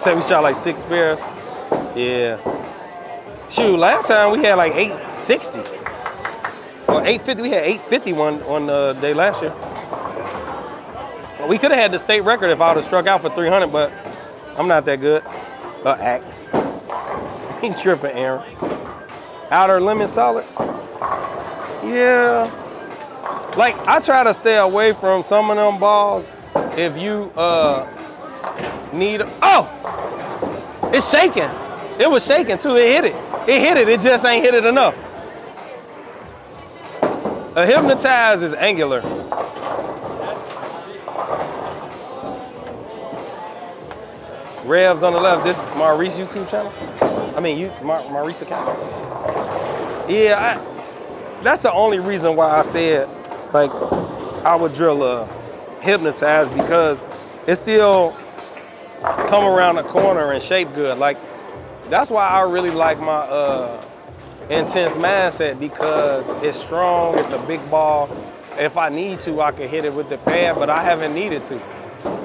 Say we shot like 6 spares. Yeah. Shoot, last time we had like 860. Or 850, we had 851 on the day last year. We could have had the state record if I would have struck out for 300, but I'm not that good. Axe. He tripping, Aaron. Outer limit solid? Yeah. Like, I try to stay away from some of them balls if you need. Oh! It's shaking. It was shaking too. It hit it. It hit it. It just ain't hit it enough. A hypnotized is angular. Revs on the left. This is Maurice YouTube channel. I mean, Maurice account. Yeah, that's the only reason why I said like I would drill a hypnotized, because it still come around the corner and shape good. Like that's why I really like my intense mindset, because it's strong. It's a big ball. If I need to, I can hit it with the pad, but I haven't needed to.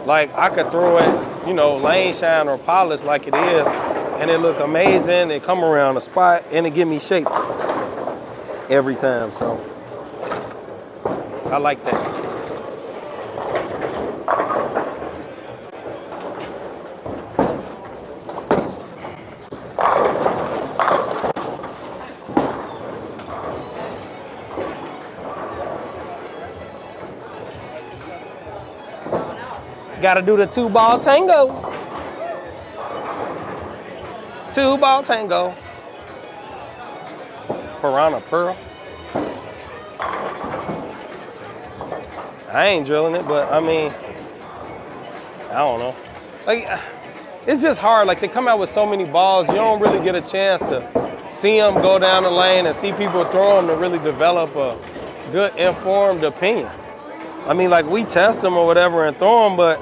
Like I could throw it, you know, lane shine or polish like it is, and it look amazing. It come around the spot and it give me shape every time. So I like that. Gotta do the 2-ball tango. 2-ball tango. Piranha Pearl. I ain't drilling it, but I mean, I don't know. Like, it's just hard. Like, they come out with so many balls, you don't really get a chance to see them go down the lane and see people throw them to really develop a good informed opinion. I mean, like, we test them or whatever and throw them, but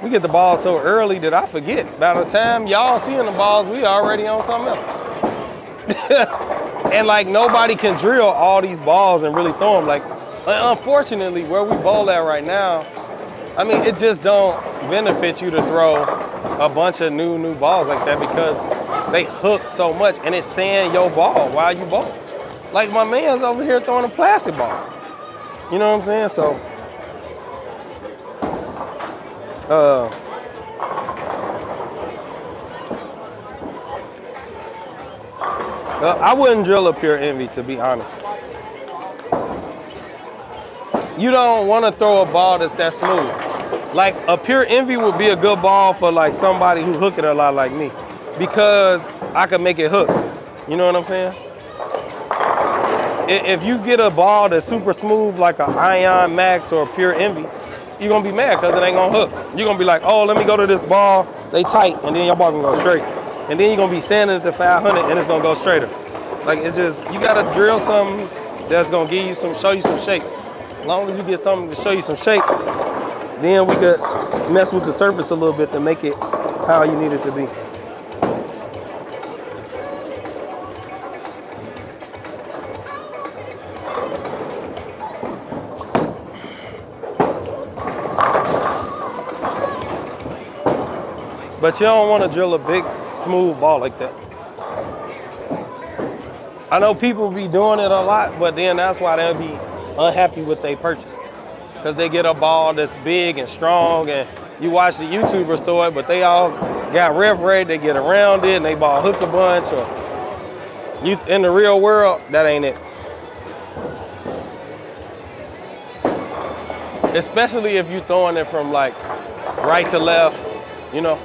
we get the ball so early that I forget. By the time y'all seeing the balls, we already on something else. And like, nobody can drill all these balls and really throw them. Like, unfortunately, where we bowl at right now, I mean, it just don't benefit you to throw a bunch of new balls like that, because they hook so much and it's sand your ball while you bowl. Like, my man's over here throwing a plastic ball. You know what I'm saying? So, I wouldn't drill a pure envy, to be honest. You don't want to throw a ball that's that smooth. Like, a pure envy would be a good ball for like somebody who hook it a lot like me, because I could make it hook. You know what I'm saying? If you get a ball that's super smooth like an Ion Max or a pure envy, you're gonna be mad because it ain't gonna hook. You're gonna be like, oh, let me go to this ball, they tight, and then your ball can go straight. And then you're gonna be sanding it to 500 and it's gonna go straighter. Like, it's just, you gotta drill something that's gonna give you show you some shape. As long as you get something to show you some shape, then we could mess with the surface a little bit to make it how you need it to be. But you don't want to drill a big, smooth ball like that. I know people be doing it a lot, but then that's why they'll be unhappy with their purchase. Because they get a ball that's big and strong, and you watch the YouTubers throw it, but they all got ref rate, they get around it, and they ball hook a bunch. Or you, in the real world, that ain't it. Especially if you throwing it from like right to left, you know,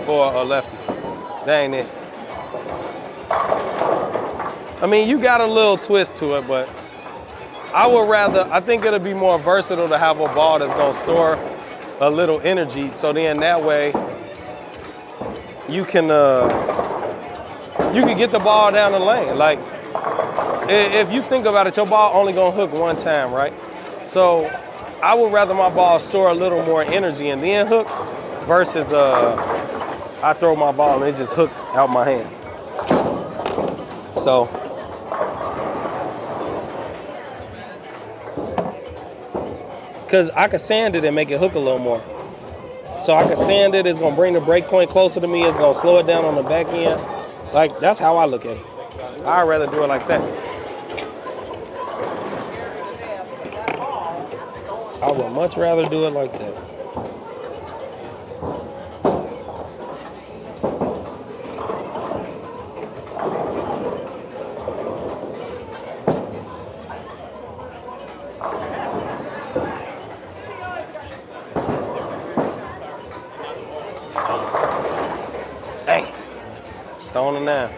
for a lefty. That ain't it. I mean, you got a little twist to it, but I think it'll be more versatile to have a ball that's gonna store a little energy, so then that way you can get the ball down the lane. Like, if you think about it, your ball only gonna hook one time, right? So I would rather my ball store a little more energy and then hook versus I throw my ball and it just hook out my hand. So because I could sand it and make it hook a little more. So I could sand it, it's gonna bring the break point closer to me, it's gonna slow it down on the back end. Like, that's how I look at it. I'd rather do it like that. I would much rather do it like that. Hey, stoning now.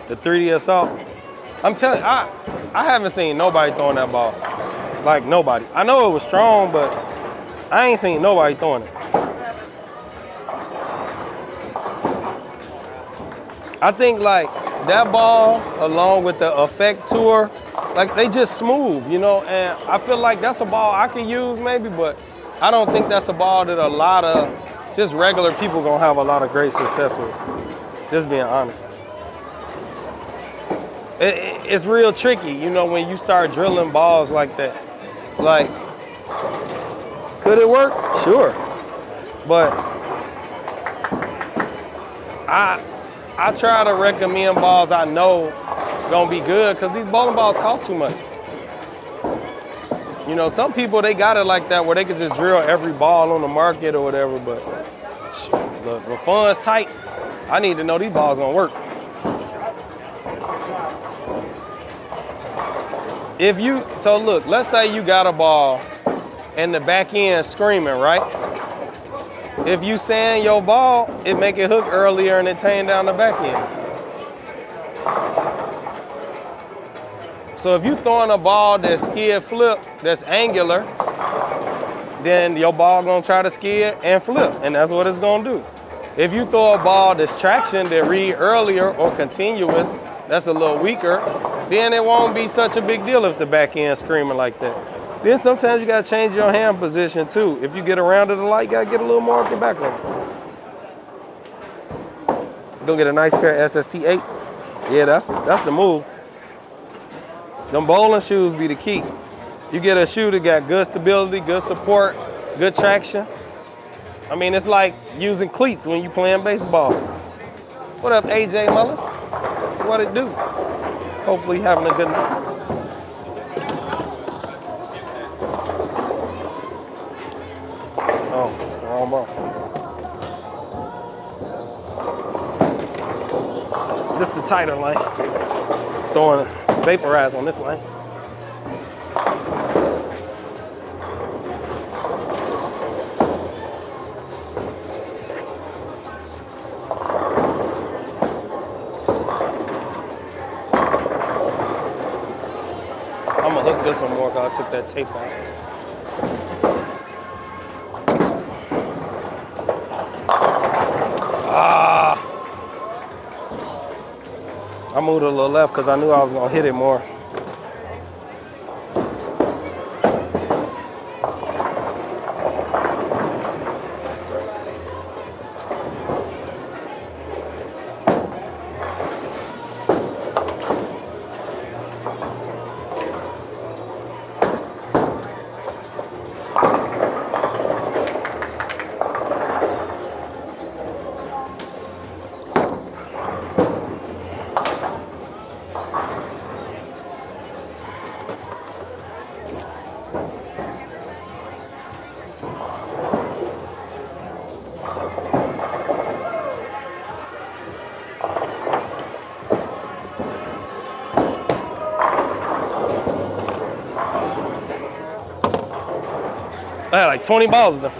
The 3D assault. I'm telling you, I haven't seen nobody throwing that ball. Like nobody. I know it was strong, but I ain't seen nobody throwing it. I think like that ball along with the effect tour, like they just smooth, you know, and I feel like that's a ball I can use maybe, but I don't think that's a ball that a lot of just regular people gonna have a lot of great success with. Just being honest. It's real tricky, you know, when you start drilling balls like that. Like, could it work? Sure. But I try to recommend balls I know gonna be good because these bowling balls cost too much. You know, some people, they got it like that where they can just drill every ball on the market or whatever, but the funds tight. I need to know these balls gonna work. So look, let's say you got a ball and the back end screaming, right? If you sand your ball, it make it hook earlier and it tame down the back end. So if you throwing a ball that's skid flip, that's angular, then your ball gonna try to skid and flip, and that's what it's gonna do. If you throw a ball that's traction, that read earlier or continuous, that's a little weaker, then it won't be such a big deal if the back end's screaming like that. Then sometimes you gotta change your hand position too. If you get around it a lot, you gotta get a little more off the back of it. Gonna get a nice pair of SST8s. Yeah, that's the move. Them bowling shoes be the key. You get a shoe that got good stability, good support, good traction. I mean, it's like using cleats when you playing baseball. What up, AJ Mullis? What it do? Hopefully having a good night. Oh, it's the wrong ball. This the tighter lane. Throwing vaporize on this lane. I'm gonna hook this one more because I took that tape off. I moved a little left because I knew I was gonna hit it more. I had like 20 balls of them.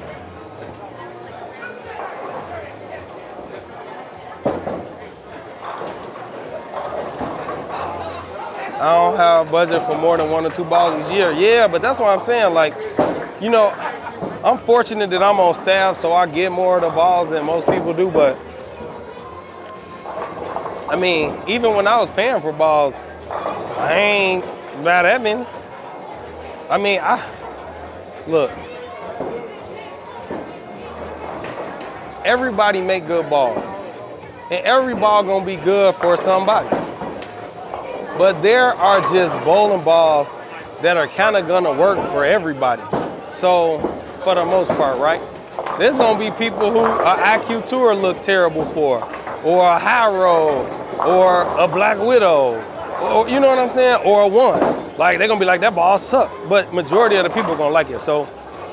I don't have a budget for more than 1 or 2 balls a year. Yeah, but that's what I'm saying. Like, you know, I'm fortunate that I'm on staff, so I get more of the balls than most people do. But I mean, even when I was paying for balls, I ain't about that many. I mean, look. Everybody make good balls, and every ball gonna be good for somebody. But there are just bowling balls that are kind of gonna work for everybody. So, for the most part, right? There's gonna be people who a IQ Tour look terrible for, or a high roll, or a Black Widow, or you know what I'm saying, or a one. Like they're gonna be like, that ball suck. But majority of the people are gonna like it. So,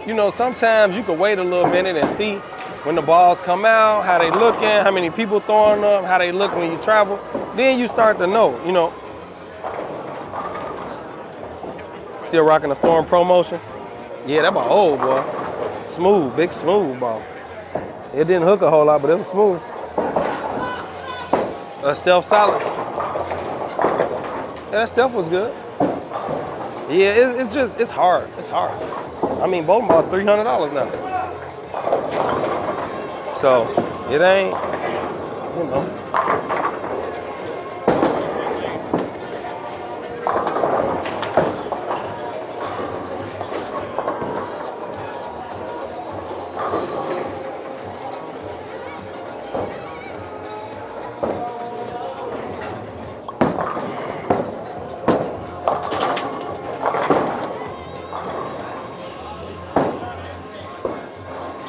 you know, sometimes you can wait a little minute and see when the balls come out, how they looking, how many people throwing them, how they look when you travel. Then you start to know, you know. Still rocking the Storm Pro Motion. Yeah, that ball old, boy. Smooth, big smooth ball. It didn't hook a whole lot, but it was smooth. Stealth solid. Yeah, that Stealth was good. Yeah, it's hard. It's hard. I mean, bowling ball's $300 now. So it ain't, you know.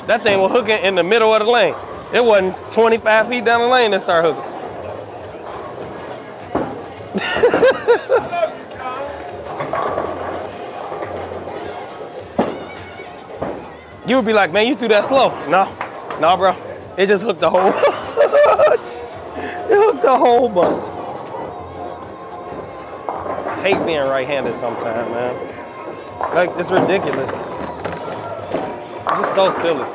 That thing was hooking in the middle of the lane. It wasn't 25 feet down the lane that started hooking. You would be like, man, you threw that slow. No, bro. It just hooked the whole bunch. It hooked the whole bunch. I hate being right-handed sometimes, man. Like, it's ridiculous. It's just so silly.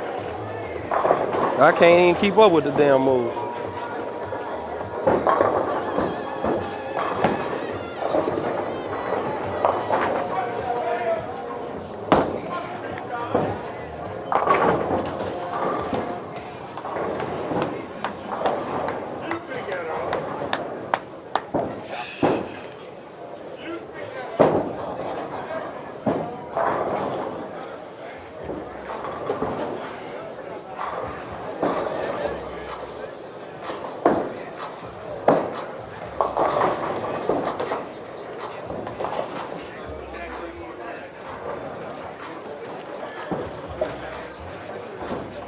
I can't even keep up with the damn moves.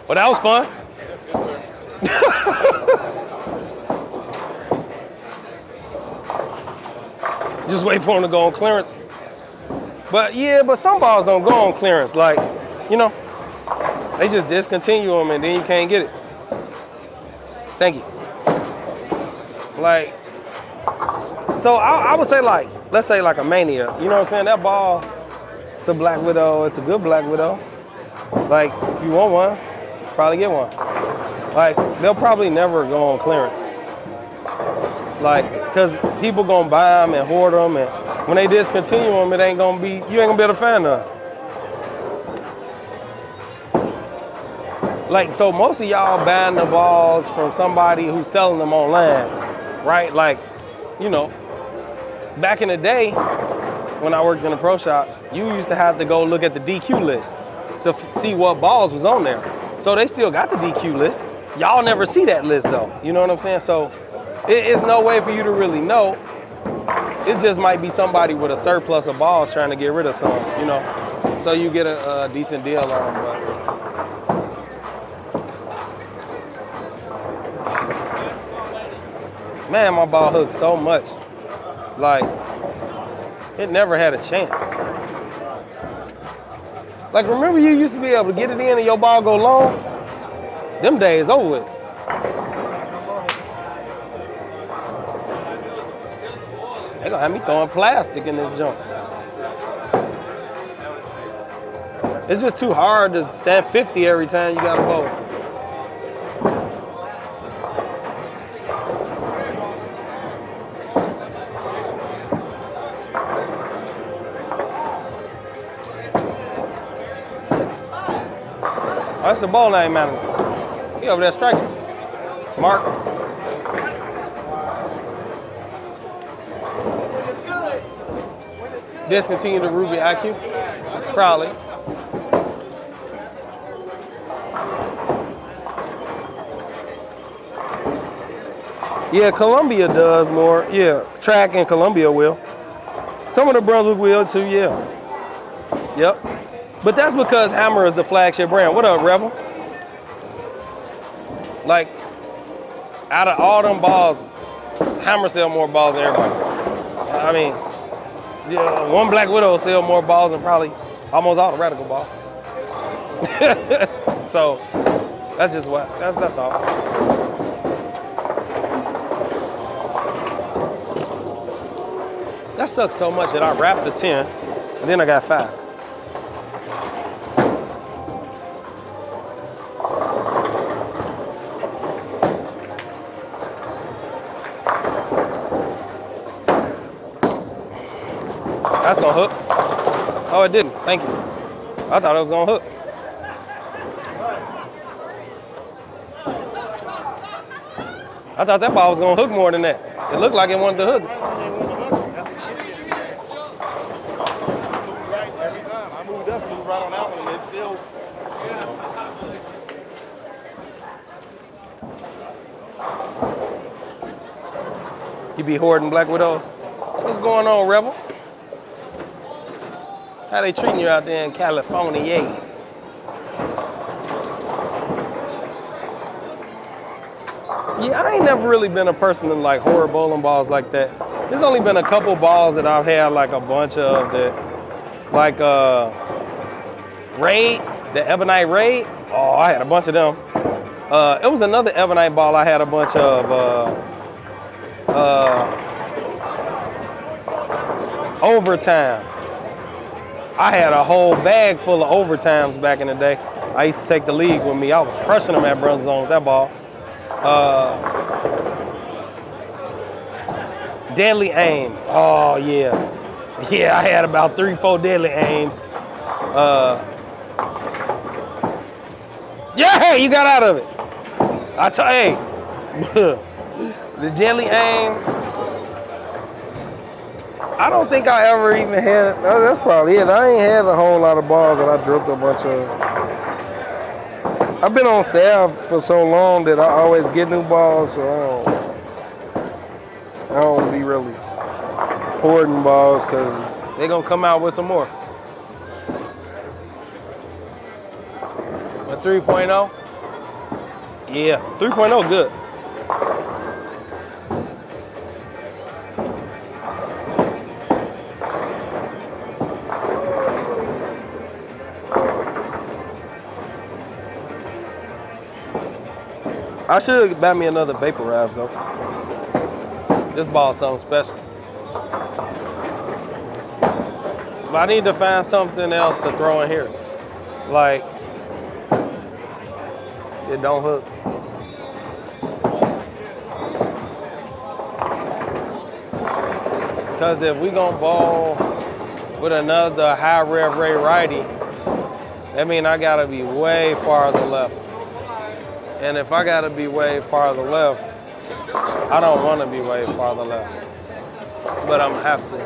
Well, that was fun. Just wait for him to go on clearance. But yeah, but some balls don't go on clearance. Like, you know, they just discontinue them and then you can't get it. Thank you. Like, so I would say like, let's say like a Mania. You know what I'm saying? That ball, it's a Black Widow. It's a good Black Widow. Like, if you want one, probably get one. Like, they'll probably never go on clearance. Like, cause people gonna buy them and hoard them, and when they discontinue them, you ain't gonna be able to find none. Like, so most of y'all buying the balls from somebody who's selling them online, right? Like, you know, back in the day, when I worked in a pro shop, you used to have to go look at the DQ list to see what balls was on there. So they still got the DQ list. Y'all never see that list though. You know what I'm saying? So it's no way for you to really know. It just might be somebody with a surplus of balls trying to get rid of some, you know. So you get a decent deal on them. But man, my ball hooked so much. Like, it never had a chance. Like, remember you used to be able to get it in and your ball go long? Them days over with. They gonna have me throwing plastic in this junk. It's just too hard to stand 50 every time you got a bowl. Oh, that's the ball name manager. He over there striking. Mark. Discontinue the Ruby IQ? Probably. Yeah, Columbia does more. Yeah, track and Columbia will. Some of the Brunswick will too, yeah. Yep. But that's because Hammer is the flagship brand. What up, Rebel? Like, out of all them balls, Hammer sell more balls than everybody. I mean, yeah, one Black Widow sell more balls than probably almost all the Radical balls. So that's just what, that's all. That sucks so much that I wrapped the 10 And then I got 5. That's gonna hook. Oh, it didn't. Thank you. I thought it was gonna hook. I thought that ball was gonna hook more than that. It looked like it wanted to hook. Right every time. I moved up, moved right on that one, and it's still. You be hoarding Black Widows? What's going on, Rebel? How they treating you out there in California? Yeah, I ain't never really been a person to like hoard bowling balls like that. There's only been a couple balls that I've had like a bunch of that, like Raid, the Ebonite Raid. Oh, I had a bunch of them. It was another Ebonite ball I had a bunch of. Overtime. I had a whole bag full of overtimes back in the day. I used to take the league with me. I was crushing them at Brunswick Zone with that ball. Deadly aim. Oh yeah. Yeah, I had about 3-4 deadly aims. Yeah, hey, you got out of it. Hey, the deadly aim. I don't think I ever even had, that's probably it. I ain't had a whole lot of balls that I dripped a bunch of. I've been on staff for so long that I always get new balls, so I don't be really hoarding balls because they're going to come out with some more. A 3.0? Yeah, 3.0 good. I should buy me another vaporizer though. This ball's something special. But I need to find something else to throw in here. Like, it don't hook. Because if we gonna ball with another high rev rate righty, that means I gotta be way farther left. And if I gotta be way farther left, I don't wanna be way farther left. But I'm gonna have to.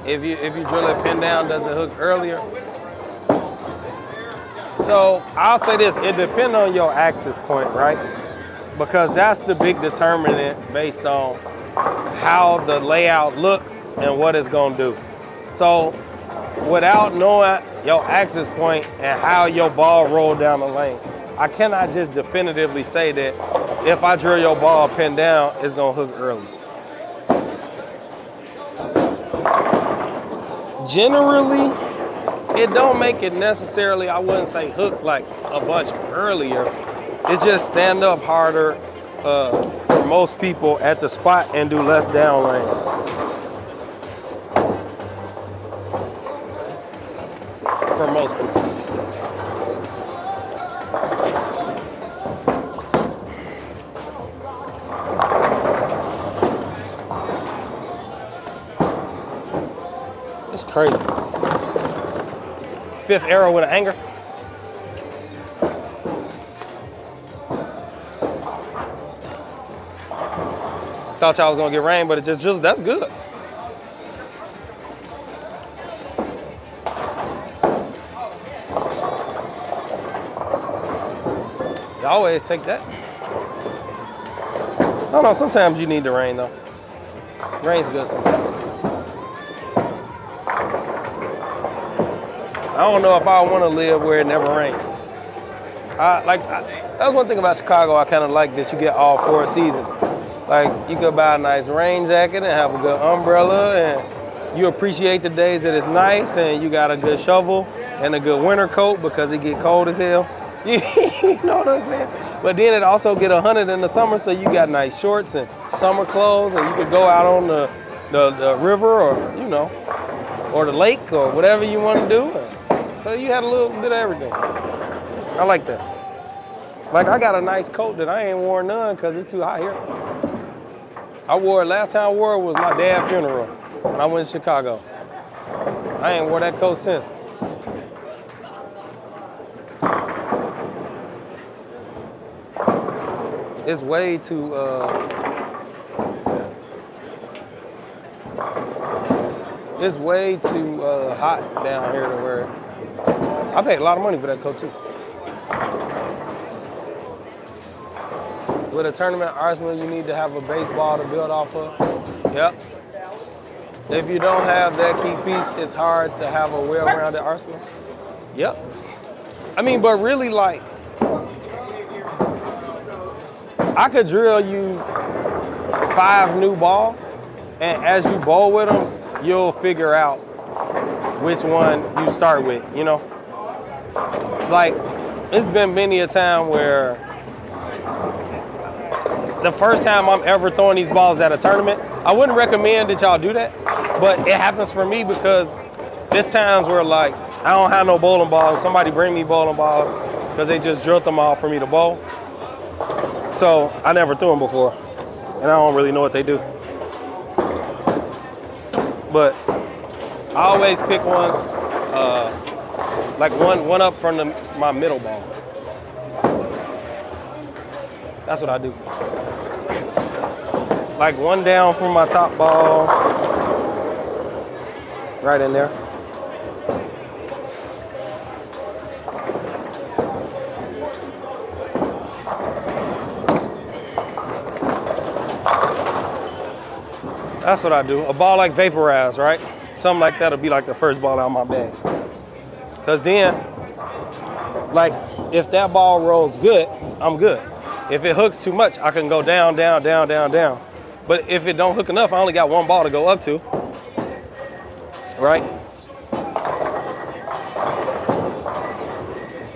If you drill it pin down, does it hook earlier? So I'll say this, it depends on your axis point, right? Because that's the big determinant based on how the layout looks and what it's gonna do. So without knowing your axis point and how your ball rolled down the lane, I cannot just definitively say that if I drill your ball pin down, it's gonna hook early. Generally, it don't make it necessarily, I wouldn't say hook like a bunch earlier. It just stand up harder for most people at the spot and do less down lane. For most people. It's crazy. 5th arrow with an anger. Thought y'all was gonna get rain, but it just that's good. You always take that. I don't know, sometimes you need the rain though. Rain's good sometimes. I don't know if I want to live where it never rains. That's one thing about Chicago I kind of like, that you get all 4 seasons. Like, you could buy a nice rain jacket and have a good umbrella, and you appreciate the days that it's nice, and you got a good shovel and a good winter coat because it get cold as hell. You know what I'm saying? But then it also get 100 in the summer, so you got nice shorts and summer clothes, and you could go out on the river or, you know, or the lake or whatever you want to do. So you had a little bit of everything. I like that. Like I got a nice coat that I ain't worn none because it's too hot here. I wore it, last time I wore it was my dad's funeral when I went to Chicago. I ain't wore that coat since. It's way too, it's way too hot down here to wear it. I paid a lot of money for that coat too. With a tournament arsenal, you need to have a baseball to build off of. Yep. If you don't have that key piece, it's hard to have a well-rounded arsenal. Yep. I mean, but really, like, I could drill you 5 new balls, and as you bowl with them, you'll figure out which one you start with, you know? Like, it's been many a time where the first time I'm ever throwing these balls at a tournament, I wouldn't recommend that y'all do that, but it happens for me because there's times where like, I don't have no bowling balls, somebody bring me bowling balls because they just drilled them all for me to bowl. So I never threw them before, and I don't really know what they do. But I always pick one, like one up from my middle ball. That's what I do. Like one down from my top ball, right in there. That's what I do. A ball like Vaporize, right? Something like that'll be like the first ball out of my bag. Cause then, like, if that ball rolls good, I'm good. If it hooks too much, I can go down, down, down, down, down. But if it don't hook enough, I only got one ball to go up to, right?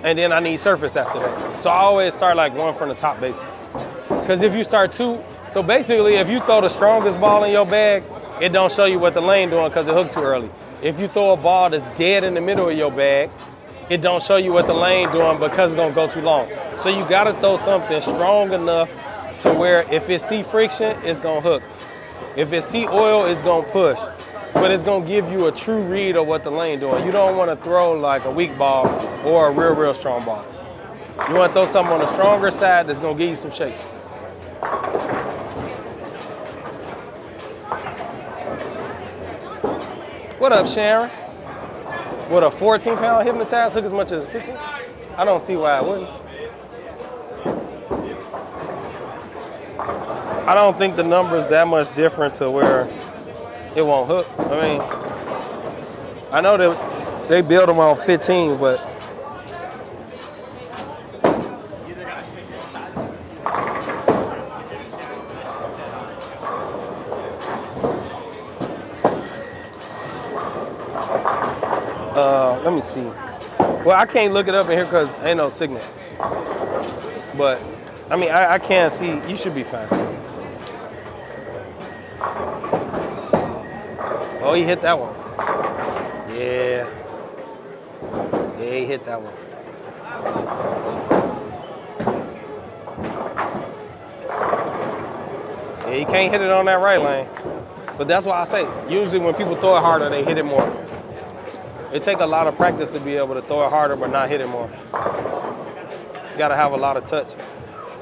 And then I need surface after that. So I always start like one from the top base. Because if you start two, so basically if you throw the strongest ball in your bag, it don't show you what the lane doing because it hooked too early. If you throw a ball that's dead in the middle of your bag, it don't show you what the lane doing because it's gonna go too long. So you gotta throw something strong enough to where if it see friction, it's gonna hook. If it see oil, it's gonna push. But it's gonna give you a true read of what the lane doing. You don't wanna throw like a weak ball or a real strong ball. You wanna throw something on the stronger side that's gonna give you some shape. What up, Sharon? Would a 14-pound hypnotize hook as much as a 15? I don't see why it wouldn't. I don't think the number's that much different to where it won't hook. I mean, I know that they build them on 15, but let me see. Well, I can't look it up in here because ain't no signal. But, I mean, I can't see. You should be fine. Oh, he hit that one. Yeah. Yeah, he hit that one. Yeah, you can't hit it on that right lane. But that's why I say, usually when people throw it harder, they hit it more. It takes a lot of practice to be able to throw it harder but not hit it more. You gotta have a lot of touch.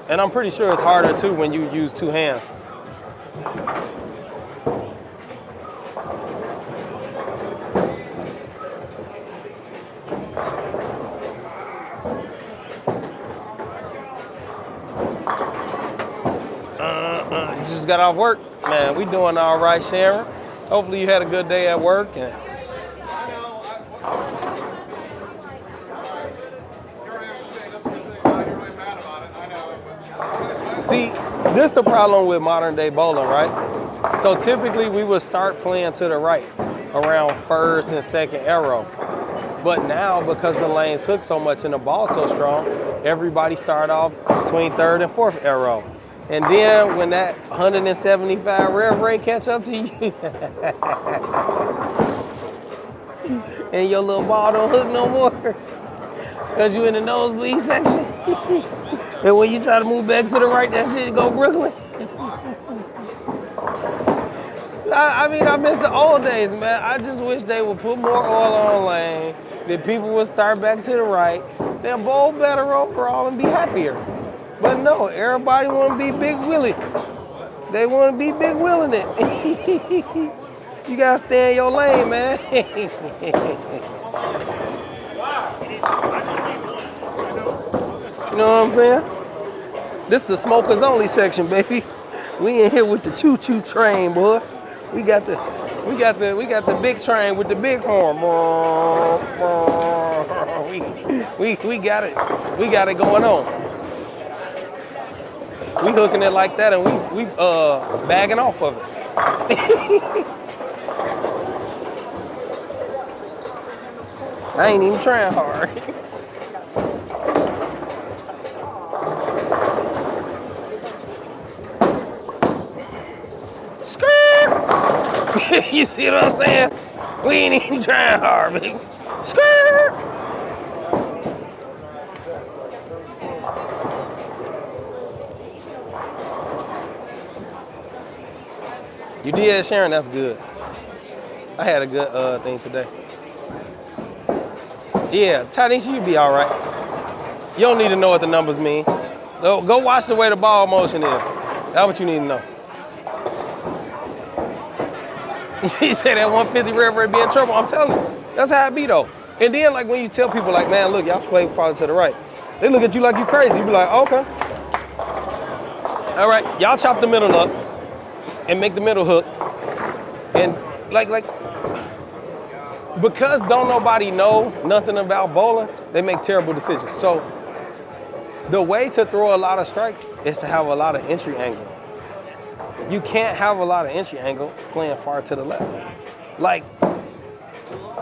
And I'm pretty sure it's harder too when you use two hands. You just got off work? Man, we doing all right, Sharon. Hopefully you had a good day at work. And see, this is the problem with modern day bowling, right? So typically we would start playing to the right around first and second arrow. But now because the lanes hook so much and the ball's so strong, everybody start off between third and fourth arrow. And then when that 175 rev rate catch up to you, and your little ball don't hook no more, because you in the nosebleed section. And when you try to move back to the right, that shit go Brooklyn. I mean, I miss the old days, man. I just wish they would put more oil on lane, that people would start back to the right. They'll bowl better overall and be happier. But no, everybody want to be Big Willie. They want to be Big Willing it. You got to stay in your lane, man. You know what I'm saying? This the smokers only section, baby. We in here with the choo-choo train, boy. We got the big train with the big horn. We got it. We got it going on. We hooking it like that, and we bagging off of it. I ain't even trying hard. You see what I'm saying? We ain't even trying hard, baby. Skirt! You did, Sharon, that's good. I had a good thing today. Yeah, Tanisha, you be all right. You don't need to know what the numbers mean. Go watch the way the ball motion is. That's what you need to know. He said that 150 rev rate be in trouble. I'm telling you, that's how it be though. And then like when you tell people like, man, look, y'all should play farther to the right. They look at you like you crazy. You be like, okay. All right, y'all chop the middle up and make the middle hook. And like, because don't nobody know nothing about bowling, they make terrible decisions. So the way to throw a lot of strikes is to have a lot of entry angle. You can't have a lot of entry angle playing far to the left. Like,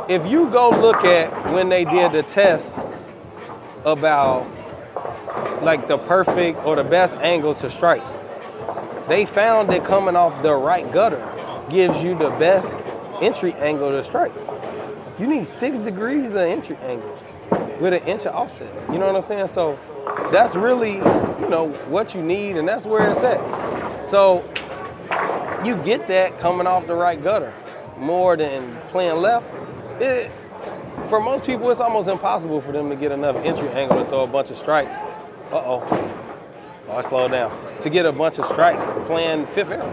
if you go look at when they did the test about like the perfect or the best angle to strike, they found that coming off the right gutter gives you the best entry angle to strike. You need 6 degrees of entry angle with an inch of offset. You know what I'm saying? So that's really, you know, what you need, and that's where it's at. So you get that coming off the right gutter more than playing left. For most people, it's almost impossible for them to get enough entry angle to throw a bunch of strikes. Oh, I slowed down. To get a bunch of strikes playing fifth arrow.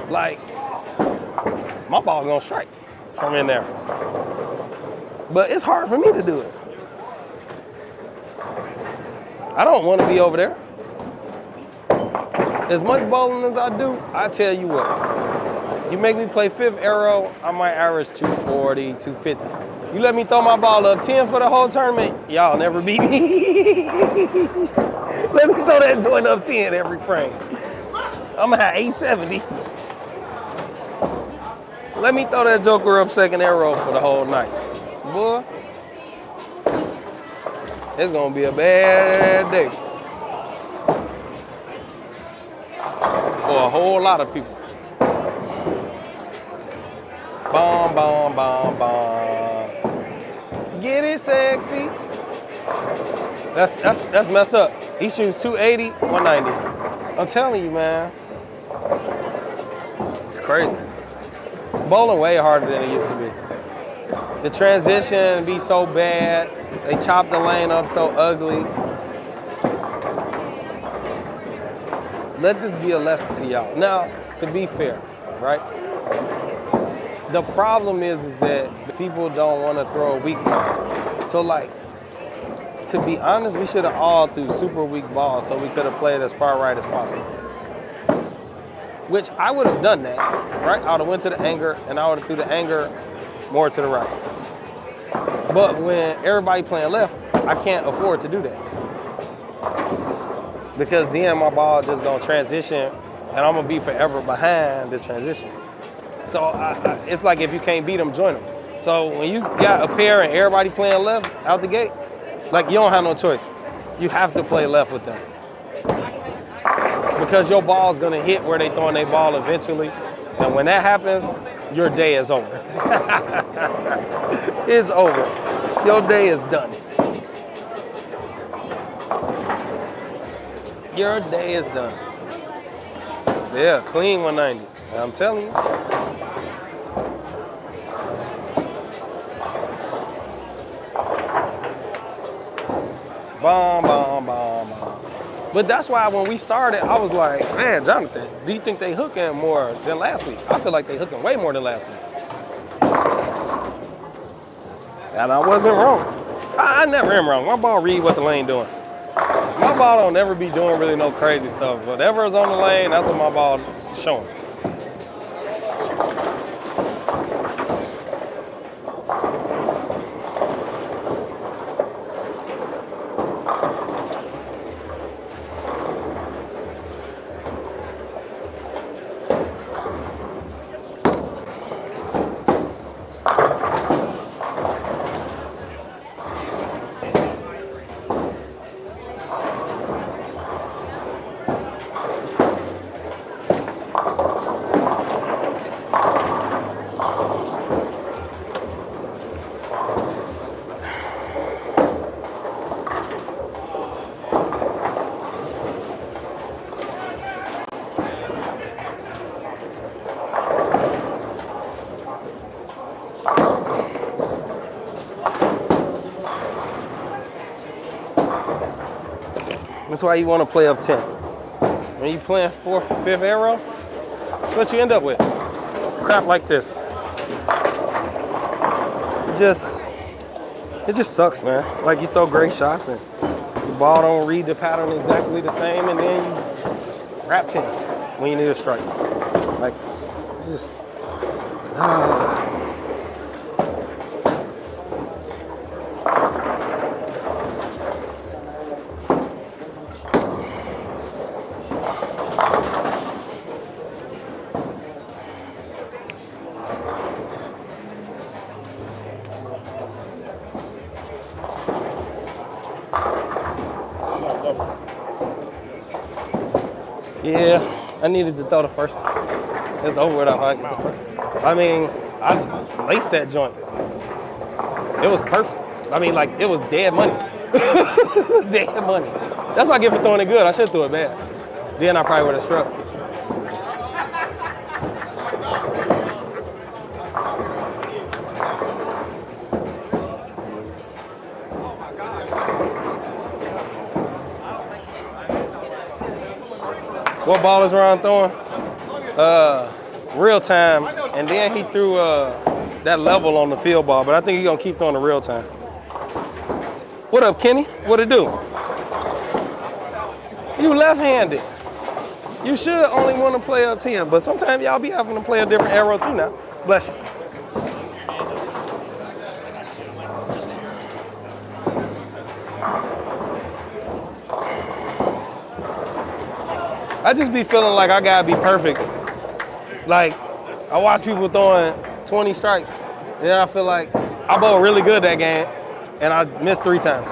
Like, my ball gonna strike from in there. But it's hard for me to do it. I don't want to be over there. As much bowling as I do, I tell you what, you make me play fifth arrow, I might average 240, 250. You let me throw my ball up 10 for the whole tournament, y'all never beat me. Let me throw that joint up 10 every frame. I'm gonna have 870. Let me throw that joker up second arrow for the whole night. Boy, it's gonna be a bad day. For a whole lot of people. Bomb, bomb, bomb, bomb. Get it sexy. That's messed up. He shoots 280, 190. I'm telling you, man. It's crazy. Bowling way harder than it used to be. The transition be so bad. They chop the lane up so ugly. Let this be a lesson to y'all. Now, to be fair, right? The problem is that people don't want to throw a weak ball. So like, to be honest, we should have all threw super weak balls so we could have played as far right as possible. Which I would have done that, right? I would have went to the anger and I would have threw the anger more to the right. But when everybody playing left, I can't afford to do that. Because then my ball just gonna transition and I'm gonna be forever behind the transition. So it's like if you can't beat them, join them. So when you got a pair and everybody playing left out the gate, like you don't have no choice. You have to play left with them. Because your ball's gonna hit where they throwing their ball eventually. And when that happens, your day is over. It's over. Your day is done. Your day is done. Yeah, clean 190. I'm telling you. Bomb, bomb, bomb, bomb. But that's why when we started, I was like, man, Jonathan, do you think they hooking more than last week? I feel like they hooking way more than last week. And I wasn't wrong. I never am wrong. My ball read what the lane doing. My ball don't never be doing really no crazy stuff. Whatever is on the lane, that's what my ball is showing. That's why you want to play up 10. When you playing 4th or 5th arrow, that's what you end up with. Crap like this. It just sucks, man. Like you throw great shots and the ball don't read the pattern exactly the same, and then you wrap 10 when you need a strike. Like, it's just. Yeah, I needed to throw the first one. It's over with if I get the first. I mean, I laced that joint. It was perfect. I mean, like, it was dead money. Dead money. That's why I give for throwing it good. I should throw it bad. Then I probably would have struck. What ball is Ron throwing? Real time, and then he threw that level on the field ball, but I think he's gonna keep throwing the real time. What up, Kenny? What it do? You left-handed. You should only want to play up 10, but sometimes y'all be having to play a different arrow too now. Bless you. I just be feeling like I gotta be perfect. Like, I watch people throwing 20 strikes, and then I feel like I bowled really good that game, and I missed 3 times.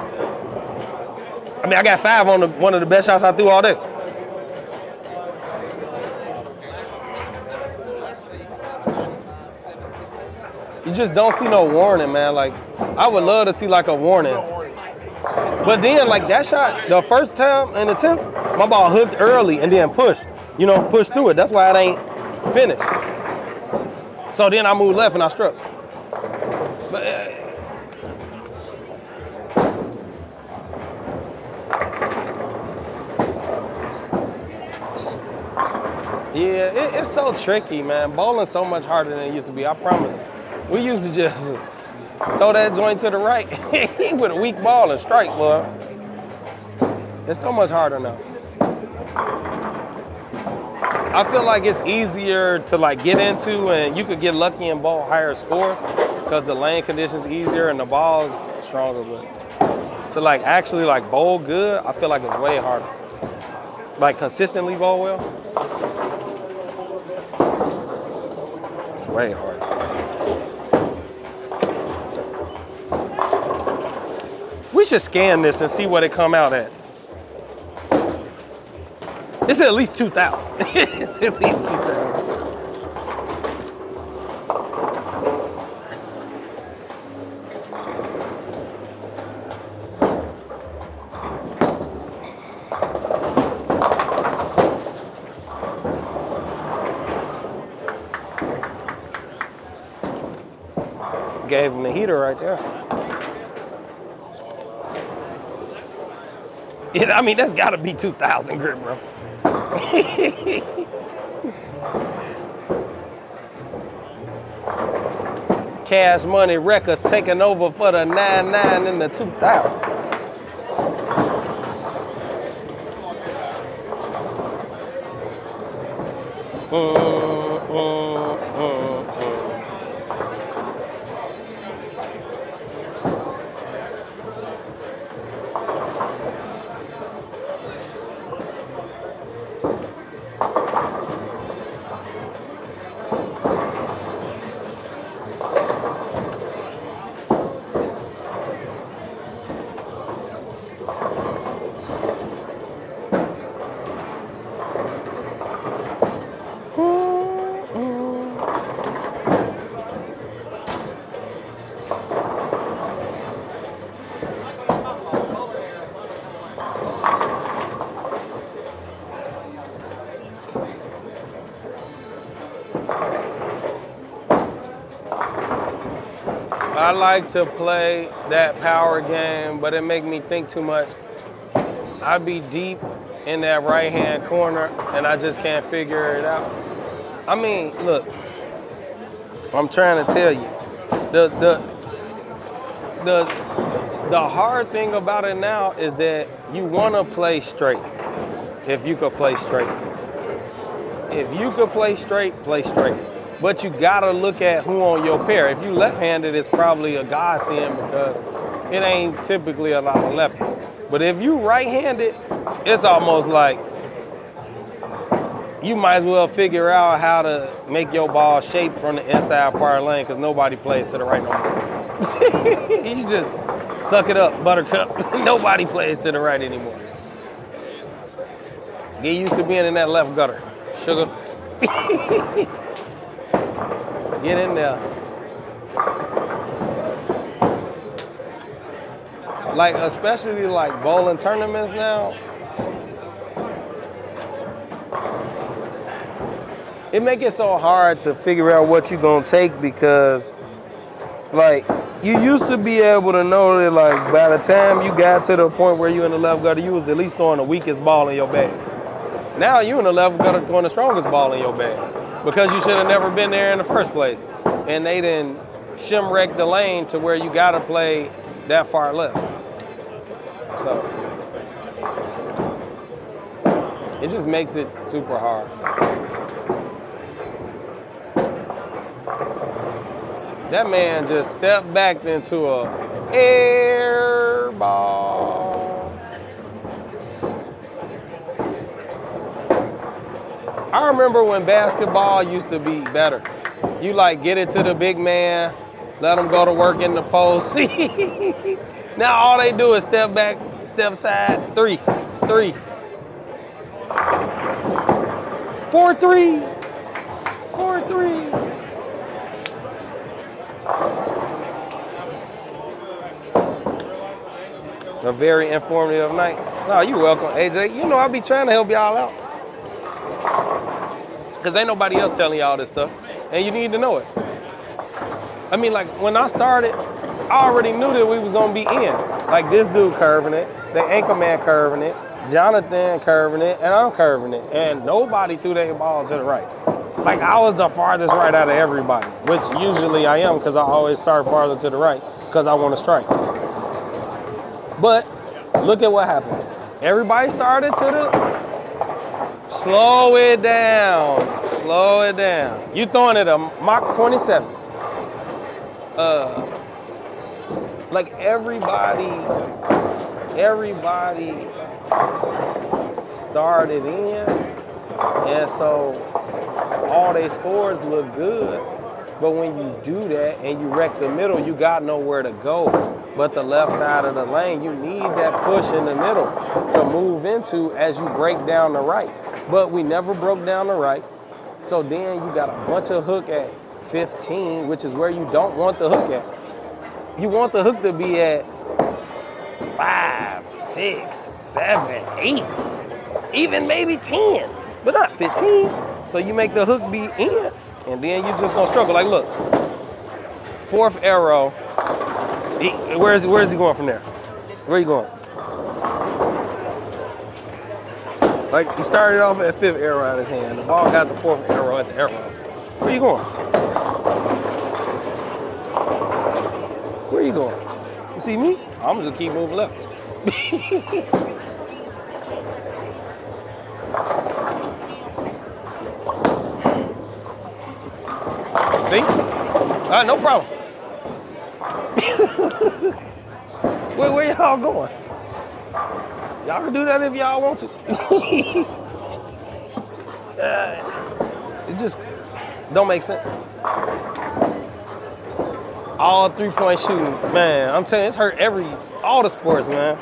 I mean, I got 5 on one of the best shots I threw all day. You just don't see no warning, man. Like, I would love to see like a warning. But then, like that shot, the first time in the 10th, my ball hooked early and then pushed. You know, pushed through it. That's why it ain't finished. So then I moved left and I struck. But, yeah, it's so tricky, man. Bowling's so much harder than it used to be, I promise. We used to just throw that joint to the right with a weak ball and strike, boy. It's so much harder now. I feel like it's easier to like get into, and you could get lucky and bowl higher scores because the lane conditions easier and the ball's stronger. But to like actually like bowl good, I feel like it's way harder. Like consistently bowl well, it's way harder. We should scan this and see what it come out at. It's at least 2,000. It's at least 2,000. Gave him the heater right there. Yeah, I mean, that's gotta be 2,000 grit, bro. Cash Money Records taking over for the 99 in the 2000. I like to play that power game, but it make me think too much. I be deep in that right-hand corner, and I just can't figure it out. I mean, look, I'm trying to tell you, the hard thing about it now is that you want to play straight. If you could play straight, if you could play straight, play straight. But you gotta look at who on your pair. If you left-handed, it's probably a godsend because it ain't typically a lot of lefties. But if you right-handed, it's almost like you might as well figure out how to make your ball shape from the inside part of the lane because nobody plays to the right no more. You just suck it up, buttercup. Nobody plays to the right anymore. Get used to being in that left gutter, sugar. Get in there. Like, especially like bowling tournaments now, it make it so hard to figure out what you're gonna take because, like, you used to be able to know that, like, by the time you got to the point where you in the left gutter, you was at least throwing the weakest ball in your bag. Now you in the left gutter throwing the strongest ball in your bag. Because you should have never been there in the first place. And they didn't shimwreck the lane to where you gotta play that far left. So it just makes it super hard. That man just stepped back into a air ball. I remember when basketball used to be better. You like get it to the big man, let him go to work in the post. Now all they do is step back, step side, 3, 3. 4-3, 4-3. A very informative night. No, you're welcome, AJ. You know I be trying to help y'all out. Because ain't nobody else telling y'all this stuff. And you need to know it. I mean, like, when I started, I already knew that we was going to be in. Like, this dude curving it, the anchor man curving it, Jonathan curving it, and I'm curving it. And nobody threw their ball to the right. Like, I was the farthest right out of everybody, which usually I am because I always start farther to the right because I want to strike. But look at what happened. Everybody started to the... Slow it down. Slow it down. You throwing it a Mach 27. Like everybody started in, and so all their scores look good. But when you do that and you wreck the middle, you got nowhere to go. But the left side of the lane, you need that push in the middle to move into as you break down the right. But we never broke down the right. So then you got a bunch of hook at 15, which is where you don't want the hook at. You want the hook to be at 5, 6, 7, 8, even maybe 10, but not 15. So you make the hook be in, and then you're just gonna struggle. Like, look, fourth arrow. Where is he going from there? Where are you going? Like, he started off at fifth arrow out of his hand. The ball got the fourth arrow at the arrow. Where you going? Where you going? You see me? I'm just keep moving left. See? No problem. Where y'all going? Y'all can do that if y'all want to. It just don't make sense. All 3-point shooting, man. I'm telling you, it's hurt all the sports, man.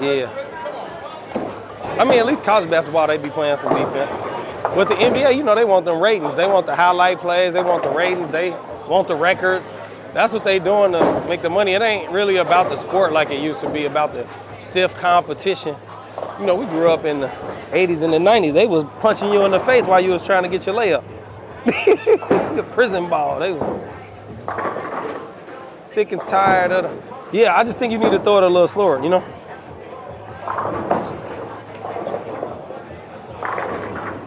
Yeah. I mean, at least college basketball, they be playing some defense. With the NBA, you know, they want them ratings. They want the highlight plays. They want the ratings. They want the records. That's what they doing to make the money. It ain't really about the sport like it used to be, about the stiff competition. You know, we grew up in the 80s and the 90s. They was punching you in the face while you was trying to get your layup. The prison ball. They was sick and tired of it. Yeah, I just think you need to throw it a little slower, you know?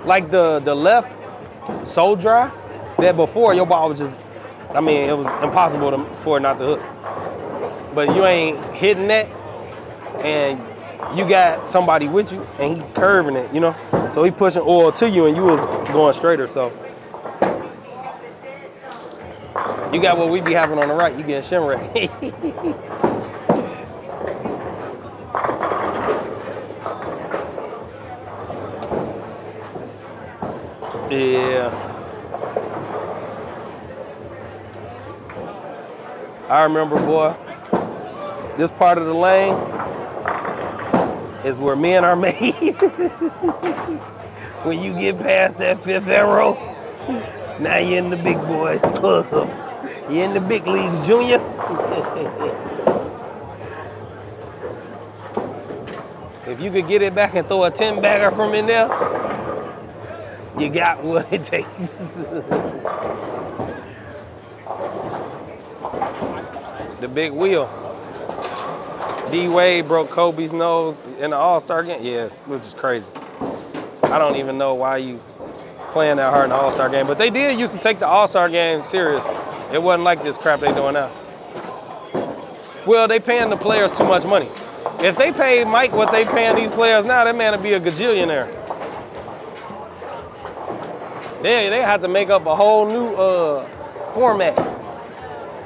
Like the left so dry that before your ball was just, I mean, it was impossible for it not to hook. But you ain't hitting that, and you got somebody with you, and he curving it, you know? So he pushing oil to you, and you was going straighter, so. You got what we be having on the right, you getting shimmer. Yeah. I remember, boy, this part of the lane is where men are made. When you get past that fifth arrow, now you're in the big boys club. You're in the big leagues, Junior. If you could get it back and throw a 10-bagger from in there, you got what it takes. The big wheel. D. Wade broke Kobe's nose in the All-Star game. Yeah, which is crazy. I don't even know why you playing that hard in the All-Star game. But they did used to take the All-Star game serious. It wasn't like this crap they doing now. Well, they paying the players too much money. If they paid Mike what they paying these players now, that man would be a gajillionaire. They have to make up a whole new format.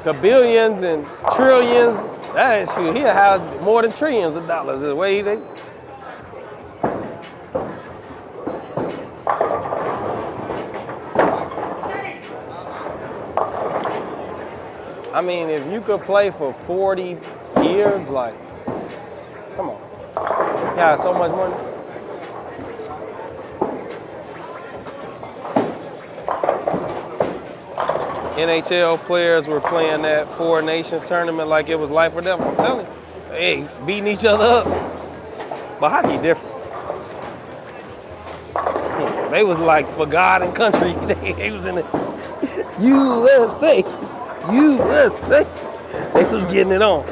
The billions and trillions, that shit, he'll have more than trillions of dollars the way they. I mean, if you could play for 40 years, like, come on. You got so much money. NHL players were playing that Four Nations tournament like it was life or death. I'm telling you, hey, beating each other up. But hockey different. They was like for God and country. They was in the USA. USA. They was getting it on.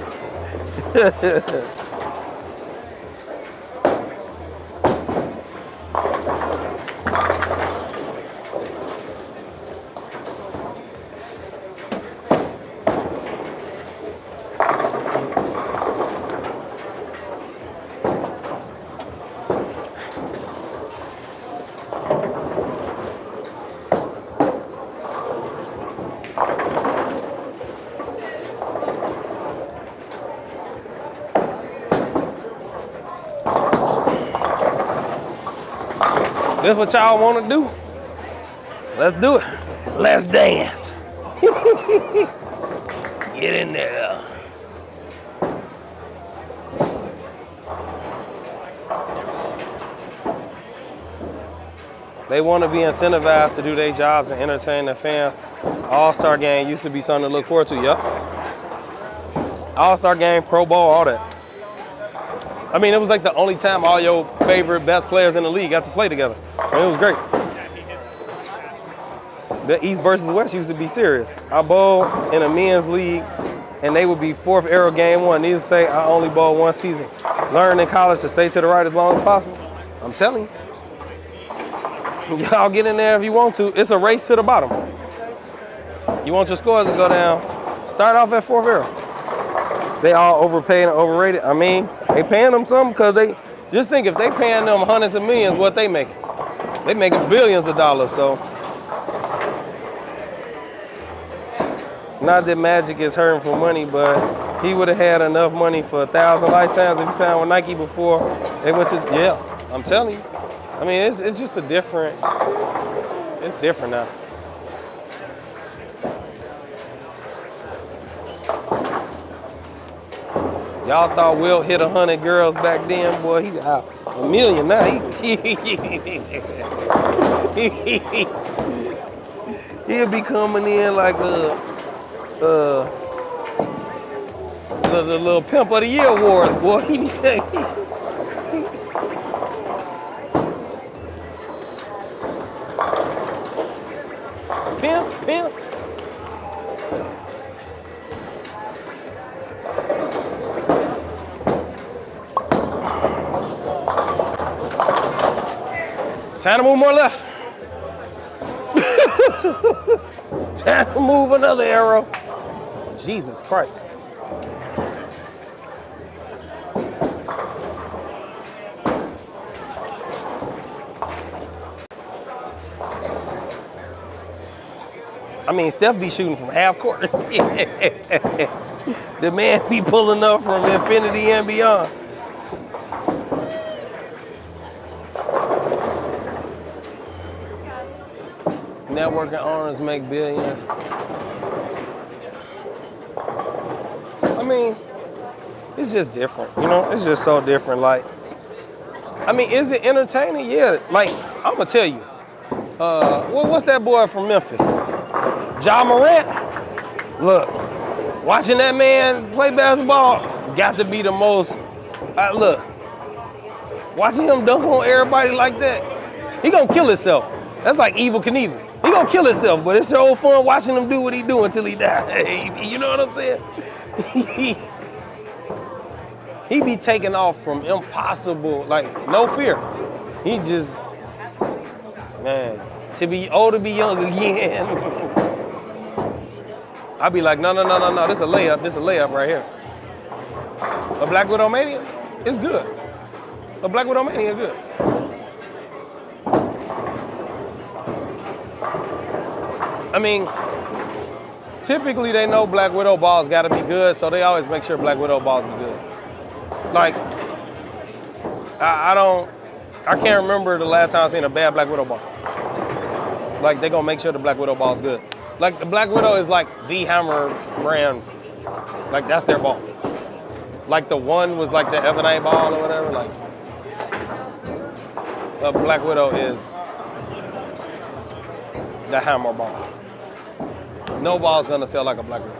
That's what y'all want to do. Let's do it. Let's dance. Get in there. They want to be incentivized to do their jobs and entertain their fans. All-Star game used to be something to look forward to, yep. All-Star game, Pro Bowl, all that. I mean, it was like the only time all your favorite best players in the league got to play together. I mean, it was great. The East versus West used to be serious. I bowled in a men's league, and they would be fourth arrow game one. Needless to say, I only bowled one season. Learned in college to stay to the right as long as possible. I'm telling you. Y'all get in there if you want to. It's a race to the bottom. You want your scores to go down, start off at fourth arrow. They all overpaid and overrated. I mean, they paying them something because they, just think if they paying them hundreds of millions, what they making? They making billions of dollars, so. Not that Magic is hurting for money, but he would have had enough money for 1,000 lifetimes if he signed with Nike before they went to, yeah, I'm telling you. I mean, it's just a different, it's different now. Y'all thought Will hit 100 girls back then, boy, he got a million now. He'll be coming in like the little Pimp of the Year awards, boy. Pimp. Time to move more left. Time to move another arrow. Jesus Christ. I mean, Steph be shooting from half court. The man be pulling up from infinity and beyond. Networking owners make billions. I mean, it's just different, you know? It's just so different. Like, I mean, is it entertaining? Yeah. Like, I'm gonna tell you. What's that boy from Memphis? Ja Morant. Look, watching that man play basketball got to be the most. Look, watching him dunk on everybody like that, he gonna kill himself. That's like Evil Knievel. He gonna kill himself, but it's so fun watching him do what he do until he die. You know what I'm saying? He be taking off from impossible, like no fear. He just, man, to be old to be young again. I be like, no, this a layup right here. A Black Widow Mania, it's good. A Black Widow Mania, good. I mean, typically they know Black Widow balls gotta be good, so they always make sure Black Widow balls be good. Like, I can't remember the last time I seen a bad Black Widow ball. Like, they gonna make sure the Black Widow ball's good. Like, the Black Widow is like the Hammer brand. Like, that's their ball. Like, the one was like the Ebonite ball or whatever. Like, the Black Widow is the Hammer ball. No ball's gonna sell like a Black Widow.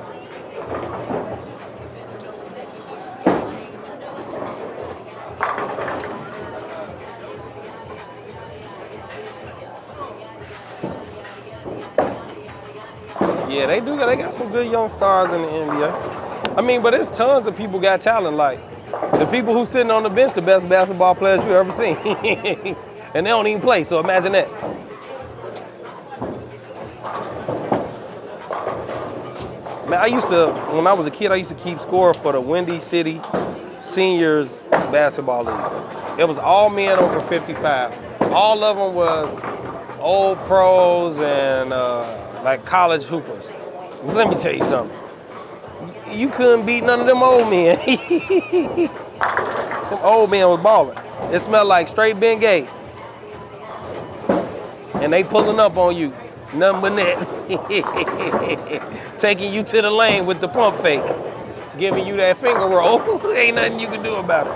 Yeah, they do. They got some good young stars in the NBA. I mean, but there's tons of people got talent. Like, the people who sitting on the bench, the best basketball players you ever seen. And they don't even play, so imagine that. Man, when I was a kid, I used to keep score for the Windy City Seniors Basketball League. It was all men over 55. All of them was old pros and like college hoopers. Let me tell you something. You couldn't beat none of them old men. Them old men was balling. It smelled like straight Bengay. And they pulling up on you. Nothing but net. Taking you to the lane with the pump fake. Giving you that finger roll. Ain't nothing you can do about it.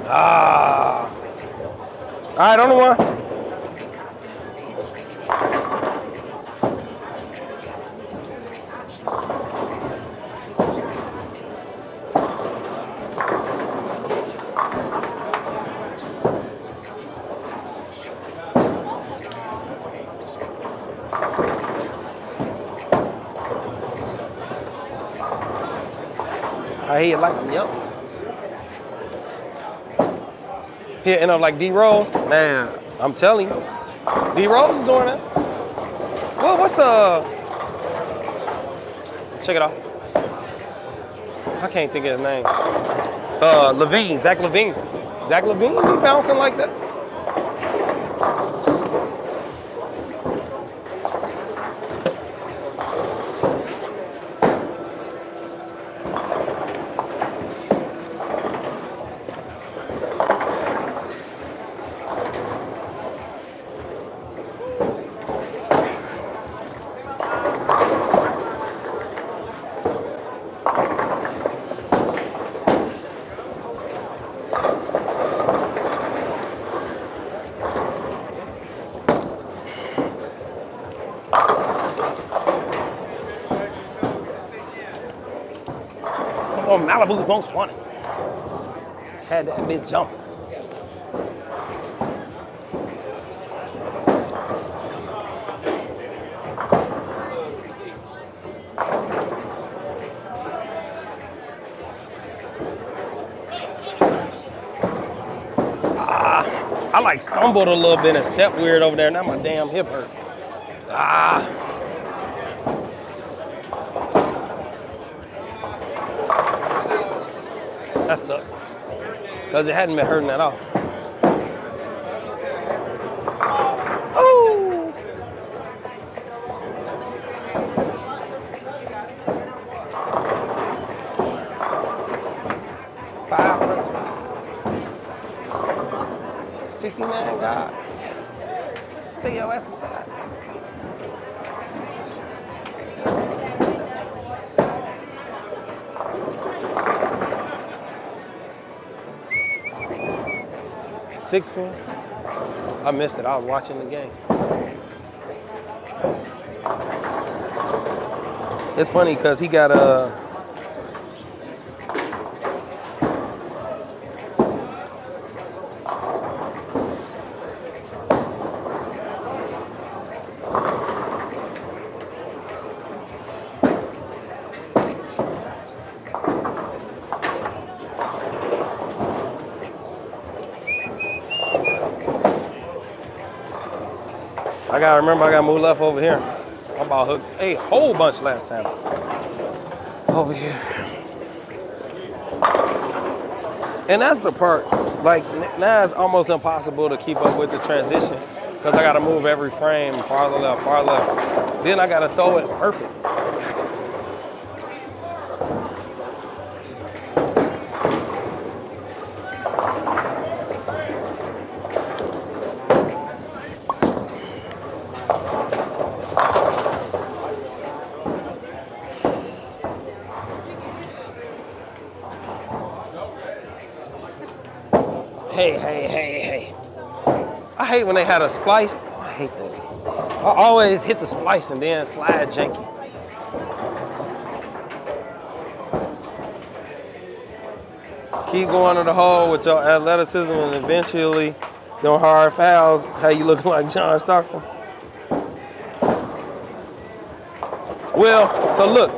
Ah. All right, on the one. I hear like, yep. He'll end up like D Rose. Man, I'm telling you. D Rose is doing it. Well, what's check it out. I can't think of his name. Levine, Zach Levine. Zach Levine be bouncing like that. Oh, Malibu's most wanted. Had that bitch jumping. I like stumbled a little bit and stepped weird over there. Now my damn hip hurt. That sucks. Because it hadn't been hurting at all. Oh! $5. 69, God. Stay your ass aside. $6. I missed it. I was watching the game. It's funny because he got I gotta remember I gotta move left over here. I about hooked a whole bunch last time. Over here. And that's the part, like now it's almost impossible to keep up with the transition because I gotta move every frame farther left, far left. Then I gotta throw it perfect. Hey. I hate when they had a splice. I hate that. I always hit the splice and then slide janky. Keep going to the hole with your athleticism and eventually them hard fouls, how you looking like John Stockton. Well, so look,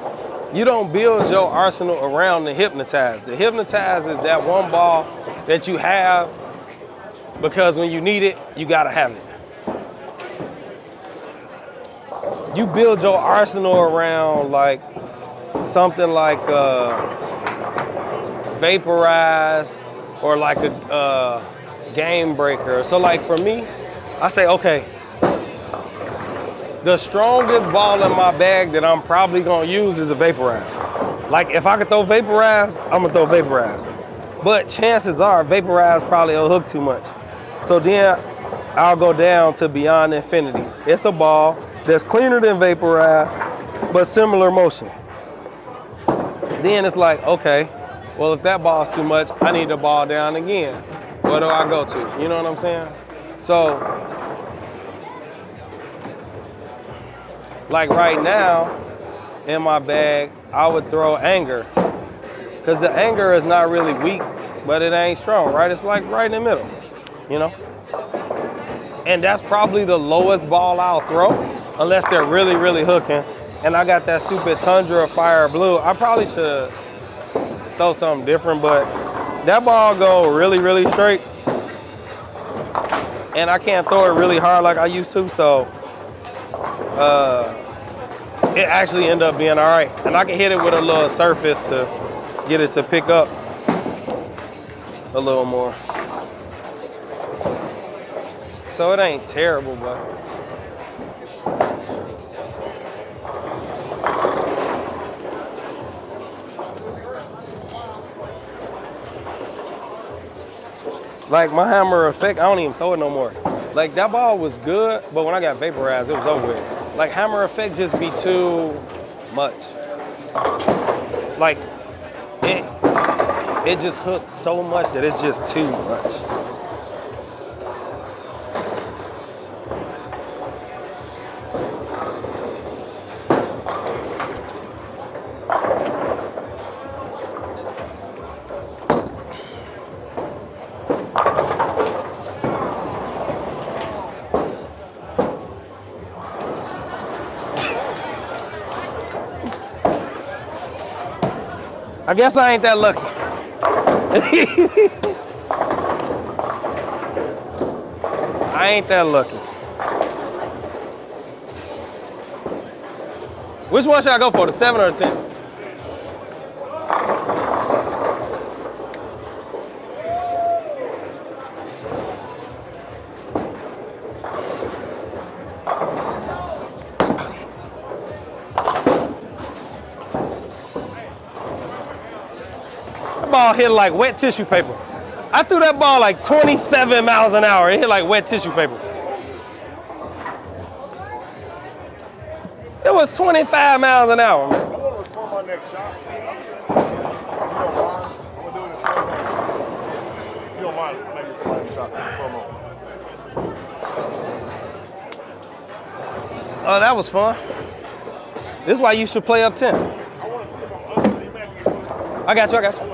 You don't build your arsenal around the hypnotize. The hypnotize is that one ball that you have because when you need it, you gotta have it. You build your arsenal around like something like vaporize or like a game breaker. So like for me, I say, okay, the strongest ball in my bag that I'm probably gonna use is a vaporize. Like if I could throw vaporize, I'm gonna throw vaporize. But chances are vaporize probably will hook too much. So then I'll go down to beyond infinity. It's a ball that's cleaner than vaporize, but similar motion. Then it's like, okay, well if that ball's too much, I need the ball down again. Where do I go to? You know what I'm saying? So, like right now, in my bag, I would throw anger. Because the anger is not really weak, but it ain't strong, right? It's like right in the middle, you know? And that's probably the lowest ball I'll throw, unless they're really, really hooking. And I got that stupid Tundra Fire Blue. I probably should throw something different, but that ball go really, really straight. And I can't throw it really hard like I used to, so it actually ended up being all right. And I can hit it with a little surface to get it to pick up a little more. So it ain't terrible, but. Like my hammer effect, I don't even throw it no more. Like that ball was good, but when I got vaporized, it was over with. Like hammer effect just be too much. Like it just hooks so much that it's just too much. I guess I ain't that lucky. I ain't that lucky. Which one should I go for, the 7 or the 10? Ball hit like wet tissue paper. I threw that ball like 27 miles an hour. It hit like wet tissue paper. It was 25 miles an hour, man. I want to record my next shot. You don't mind? I'm going to do it in slow mo. You don't mind making somebody's shot in slow mo. Oh, that was fun. This is why you should play up 10. I want to see if I'm under, so you may have to get close to it. I got you, I got you.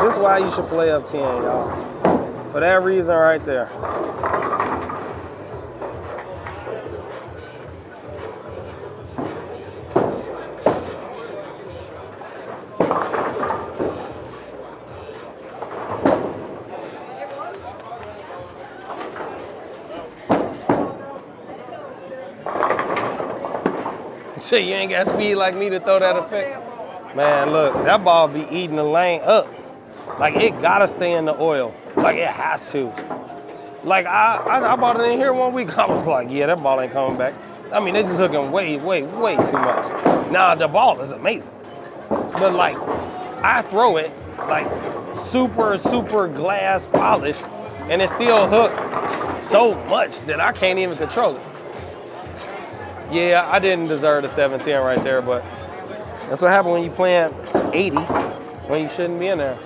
This is why you should play up 10, y'all. For that reason right there. Shit, you ain't got speed like me to throw that effect. Man, look, that ball be eating the lane up. Like, it gotta stay in the oil. Like, it has to. Like, I bought it in here one week. I was like, yeah, that ball ain't coming back. I mean, they just hooking way, way, way too much. Now, the ball is amazing. But, like, I throw it, like, super, super glass polish, and it still hooks so much that I can't even control it. Yeah, I didn't deserve the 710 right there, but that's what happened when you playing 80 when you shouldn't be in there.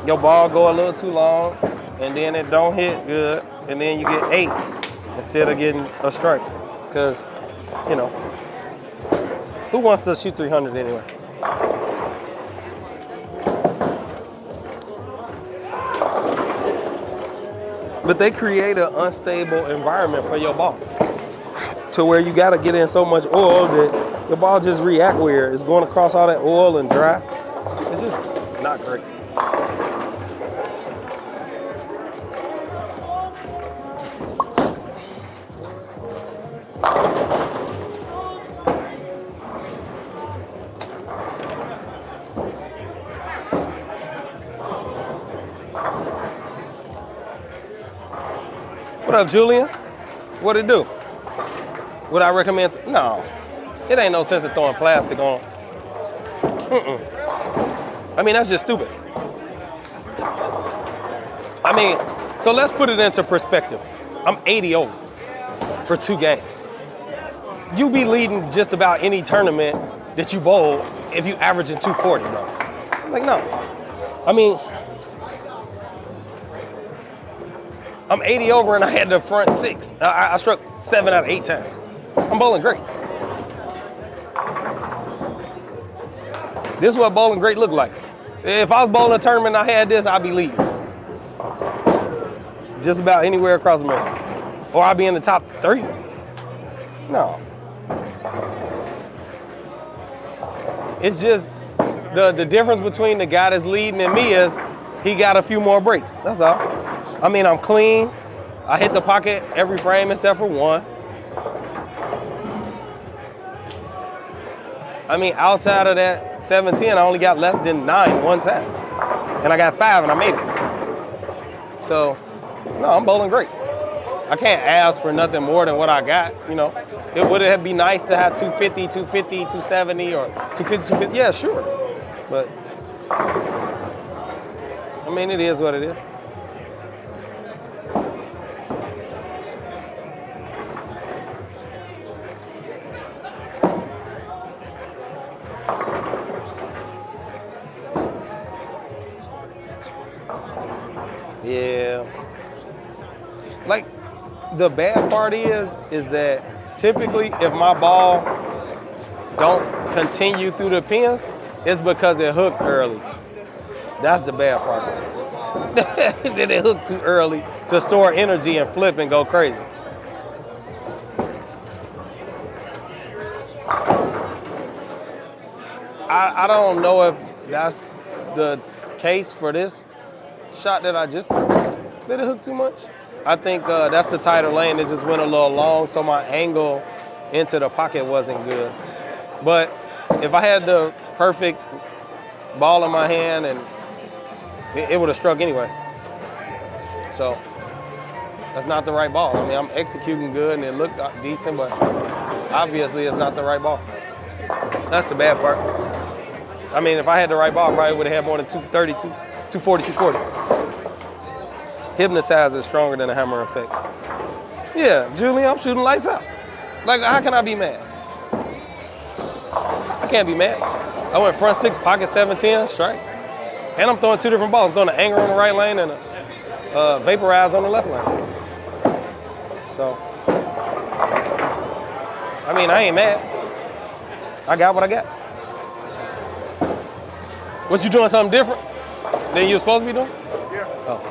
Your ball go a little too long, and then it don't hit good, and then you get 8 instead of getting a strike. Because, you know, who wants to shoot 300 anyway? But they create an unstable environment for your ball. to where you gotta get in so much oil that the ball just react weird. It's going across all that oil and dry. It's just not great. What up, Julian? What it do? Would I recommend? No. It ain't no sense of throwing plastic on. I mean, that's just stupid. I mean, so let's put it into perspective. I'm 80 over for 2 games. You be leading just about any tournament that you bowl if you averaging 240, bro. Like, no. I mean, I'm 80 over and I had the front 6. I struck 7 out of 8 times. I'm bowling great. This is what bowling great look like. If I was bowling a tournament and I had this, I'd be leading. Just about anywhere across America. Or I'd be in the top 3. No. It's just the difference between the guy that's leading and me is he got a few more breaks. That's all. I mean, I'm clean. I hit the pocket every frame except for 1. I mean, outside of that 7-10, I only got less than 9 one time. And I got 5 and I made it. So, no, I'm bowling great. I can't ask for nothing more than what I got, you know. Would it be nice to have 250, 250, 270, or 250, 250? Yeah, sure. But, I mean, it is what it is. Yeah. Like, the bad part is that typically if my ball don't continue through the pins, it's because it hooked early. That's the bad part. That it hooked too early to store energy and flip and go crazy. I don't know if that's the case for this shot that I just threw. Did it hook too much? I think that's the tighter lane. It just went a little long, so my angle into the pocket wasn't good. But if I had the perfect ball in my hand, and it would have struck anyway. So that's not the right ball. I mean, I'm executing good and it looked decent, but obviously it's not the right ball. That's the bad part. I mean, if I had the right ball, I probably would have had more than 230, 240, 240. Hypnotize is stronger than a hammer effect. Yeah, Julian, I'm shooting lights out. Like, how can I be mad? I can't be mad. I went front 6, pocket 7-10, strike. And I'm throwing 2 different balls. I'm throwing an anger on the right lane and a vaporize on the left lane. So, I mean, I ain't mad. I got what I got. Was you doing something different than you were supposed to be doing? Yeah. Oh.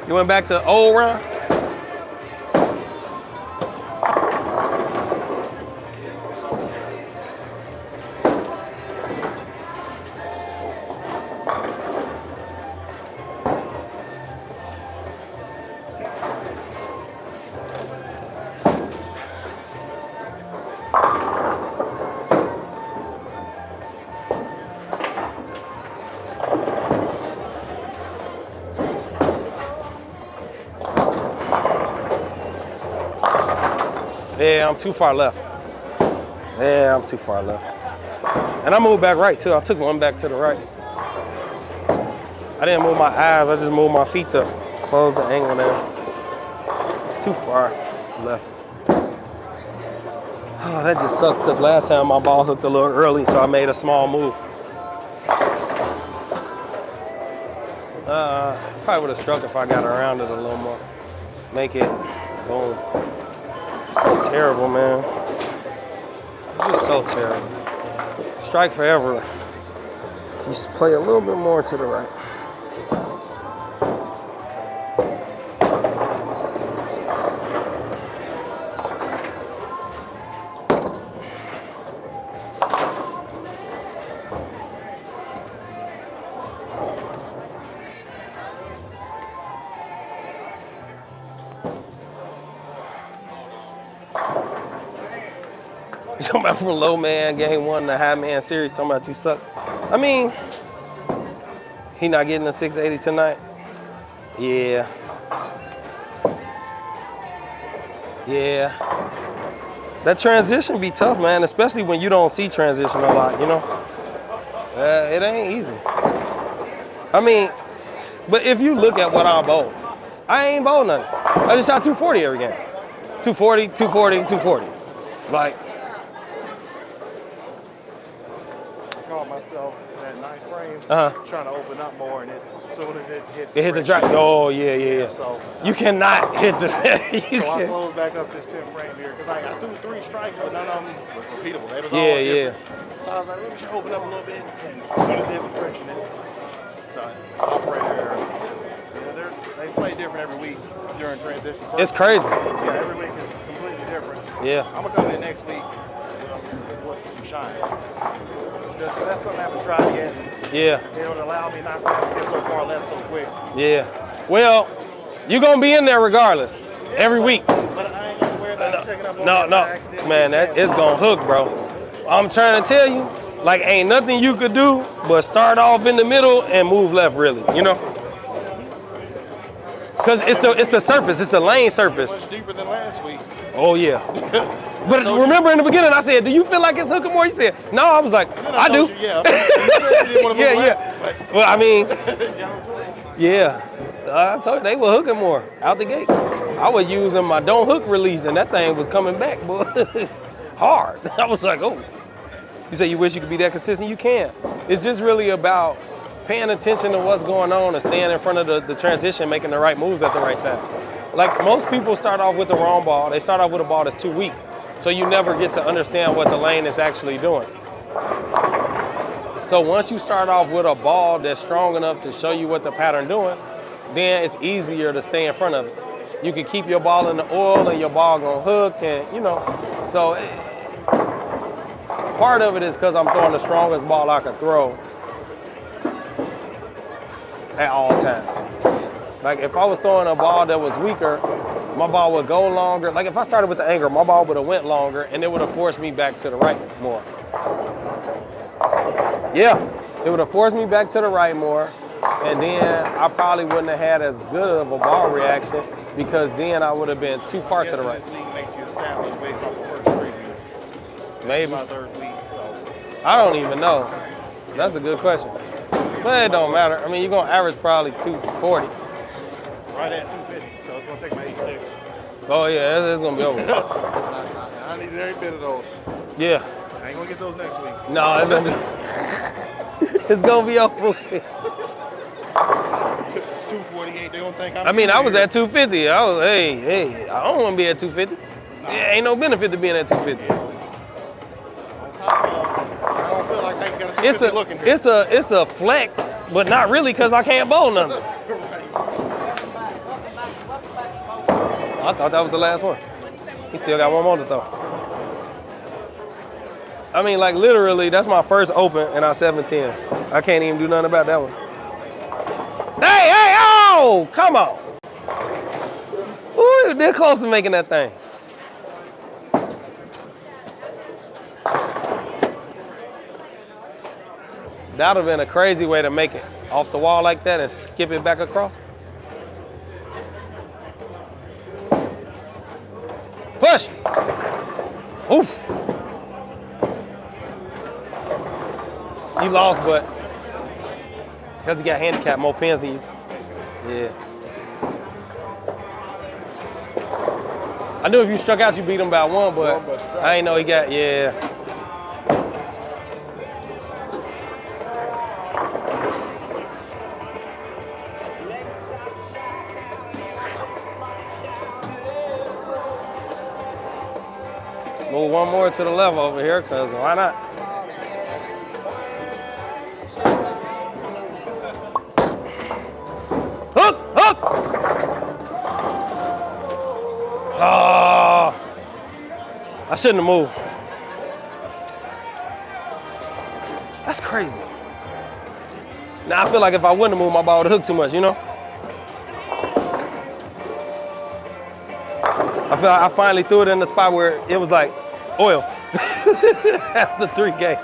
You went back to old round? Yeah, I'm too far left. Yeah, I'm too far left. And I moved back right too. I took one back to the right. I didn't move my eyes, I just moved my feet to close the angle there. Too far left. Oh, that just sucked because last time my ball hooked a little early, so I made a small move. Probably would have struck if I got around it a little more. Make it, boom. So terrible, man. Just so terrible. Strike forever. Just play a little bit more to the right. Talking about from low man game 1 to high man series, talking about you suck. I mean, he not getting a 680 tonight? Yeah. Yeah. That transition be tough, man, especially when you don't see transition a lot, you know? It ain't easy. I mean, but if you look at what I bowl, I ain't bowl nothing. I just shot 240 every game. 240, 240, 240. Like, I caught myself in that 9th frame trying to open up more, and as soon as it hit the drop. Oh, yeah. So You cannot hit the. So I closed back up this 10th frame here because I threw 3 strikes, but none of them was repeatable. They was all different. So I was like, maybe we should open up a little bit. And as soon as it was friction in it. So operator, they play different every week during transition. It's crazy. Yeah, every week is completely different. Yeah. I'm gonna come in next week with some shine. Just that's something I haven't tried yet. Yeah. It would allow me not to get so far left so quick. Yeah. Well, you're gonna be in there regardless. Every week. But I ain't gonna wear that checking up on No, man, it's gonna hook, bro. I'm trying to tell you, like, ain't nothing you could do but start off in the middle and move left, really, you know? Because it's the surface, it's the lane surface. Much deeper than last week. Oh, yeah. But remember in the beginning, I said, do you feel like it's hooking more? You said, no. I was like, I do. Yeah. You said you didn't want to move left, but Well, I mean, yeah. I told you, they were hooking more out the gate. I was using my don't hook release, and that thing was coming back, boy. Hard. I was like, oh. You say you wish you could be that consistent? You can. It's just really about paying attention to what's going on and staying in front of the transition, making the right moves at the right time. Like, most people start off with the wrong ball. They start off with a ball that's too weak. So you never get to understand what the lane is actually doing. So once you start off with a ball that's strong enough to show you what the pattern doing, then it's easier to stay in front of it. You can keep your ball in the oil and your ball gonna hook, and you know. So part of it is because I'm throwing the strongest ball I could throw at all times. Like, if I was throwing a ball that was weaker, my ball would go longer. Like, if I started with the angle, my ball would have went longer, and it would have forced me back to the right more. Yeah, it would have forced me back to the right more, and then I probably wouldn't have had as good of a ball reaction because then I would have been too far to the right. This league makes you establish based off the first 3 weeks. Maybe. My 3rd week, so. I don't even know. That's a good question. But it don't matter. I mean, you're going to average probably 240. Right at 250, so it's going to take my 8 sticks. Oh, yeah, it's going to be over. I need every bit of those. Yeah. I ain't going to get those next week. No, it's going to be... It's going to be over. 248, they don't think I'm... I mean, I was at 250. I was, hey, I don't want to be at 250. Ain't no benefit to being at 250. I don't feel like I got a 250 looking here. It's a flex, but not really because I can't bowl nothing. I thought that was the last one. He still got one more to throw. I mean, like, literally, that's my first open, and I 7-10. I can't even do nothing about that one. Hey, oh, come on. Ooh, they're close to making that thing. That would have been a crazy way to make it. Off the wall like that and skip it back across. Push. Oof. You lost, but because you got handicapped, more pins than you. Yeah. I knew if you struck out, you beat him by 1, but I ain't know he got, yeah. Move one more to the left over here, because why not? Hook! Oh, I shouldn't have moved. That's crazy. Now I feel like if I wouldn't have moved, my ball would have hooked too much, you know? I feel like I finally threw it in the spot where it was like oil. After 3 games.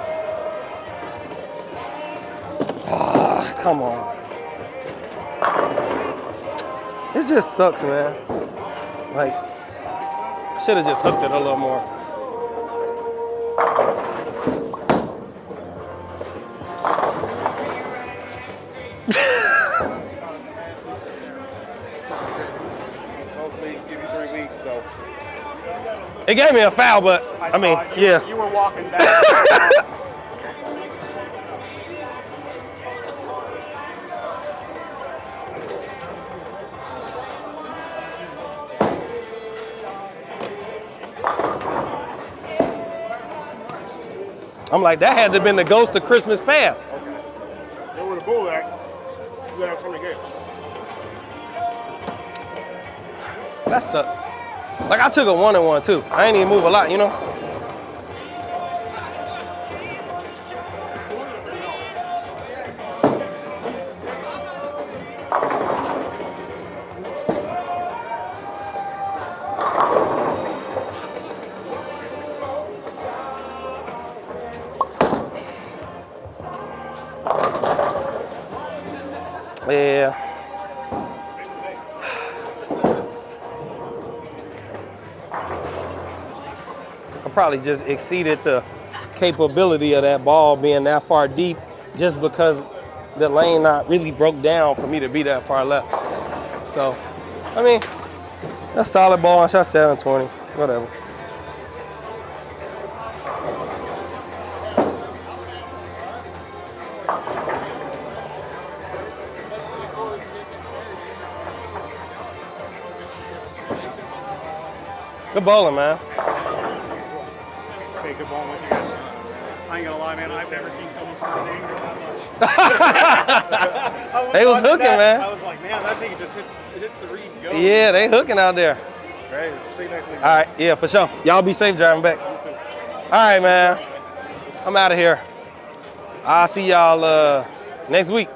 Ah, come on. It just sucks, man. Like, should have just hooked it a little more. Most leagues give you 3 weeks, so. It gave me a foul, but I mean, yeah. You were walking back. I'm like, that had to have been the ghost of Christmas past. They were the bull act. You got it from the game. That sucks. Like, I took a 1-and-1 too. I ain't even move a lot, you know? Yeah. I probably just exceeded the capability of that ball being that far deep just because the lane not really broke down for me to be that far left. So, I mean, that's solid ball. I shot 720, whatever. Good bowling, man. Hey, good ball with you guys. I ain't gonna lie, man. I've never seen someone throw an anger that much. They was hooking, man. I was like, man, that thing just hits the reed and goes. Yeah, they hooking out there. Great. See you next week. All right, yeah, for sure. Y'all be safe driving back. All right, man. I'm out of here. I'll see y'all next week.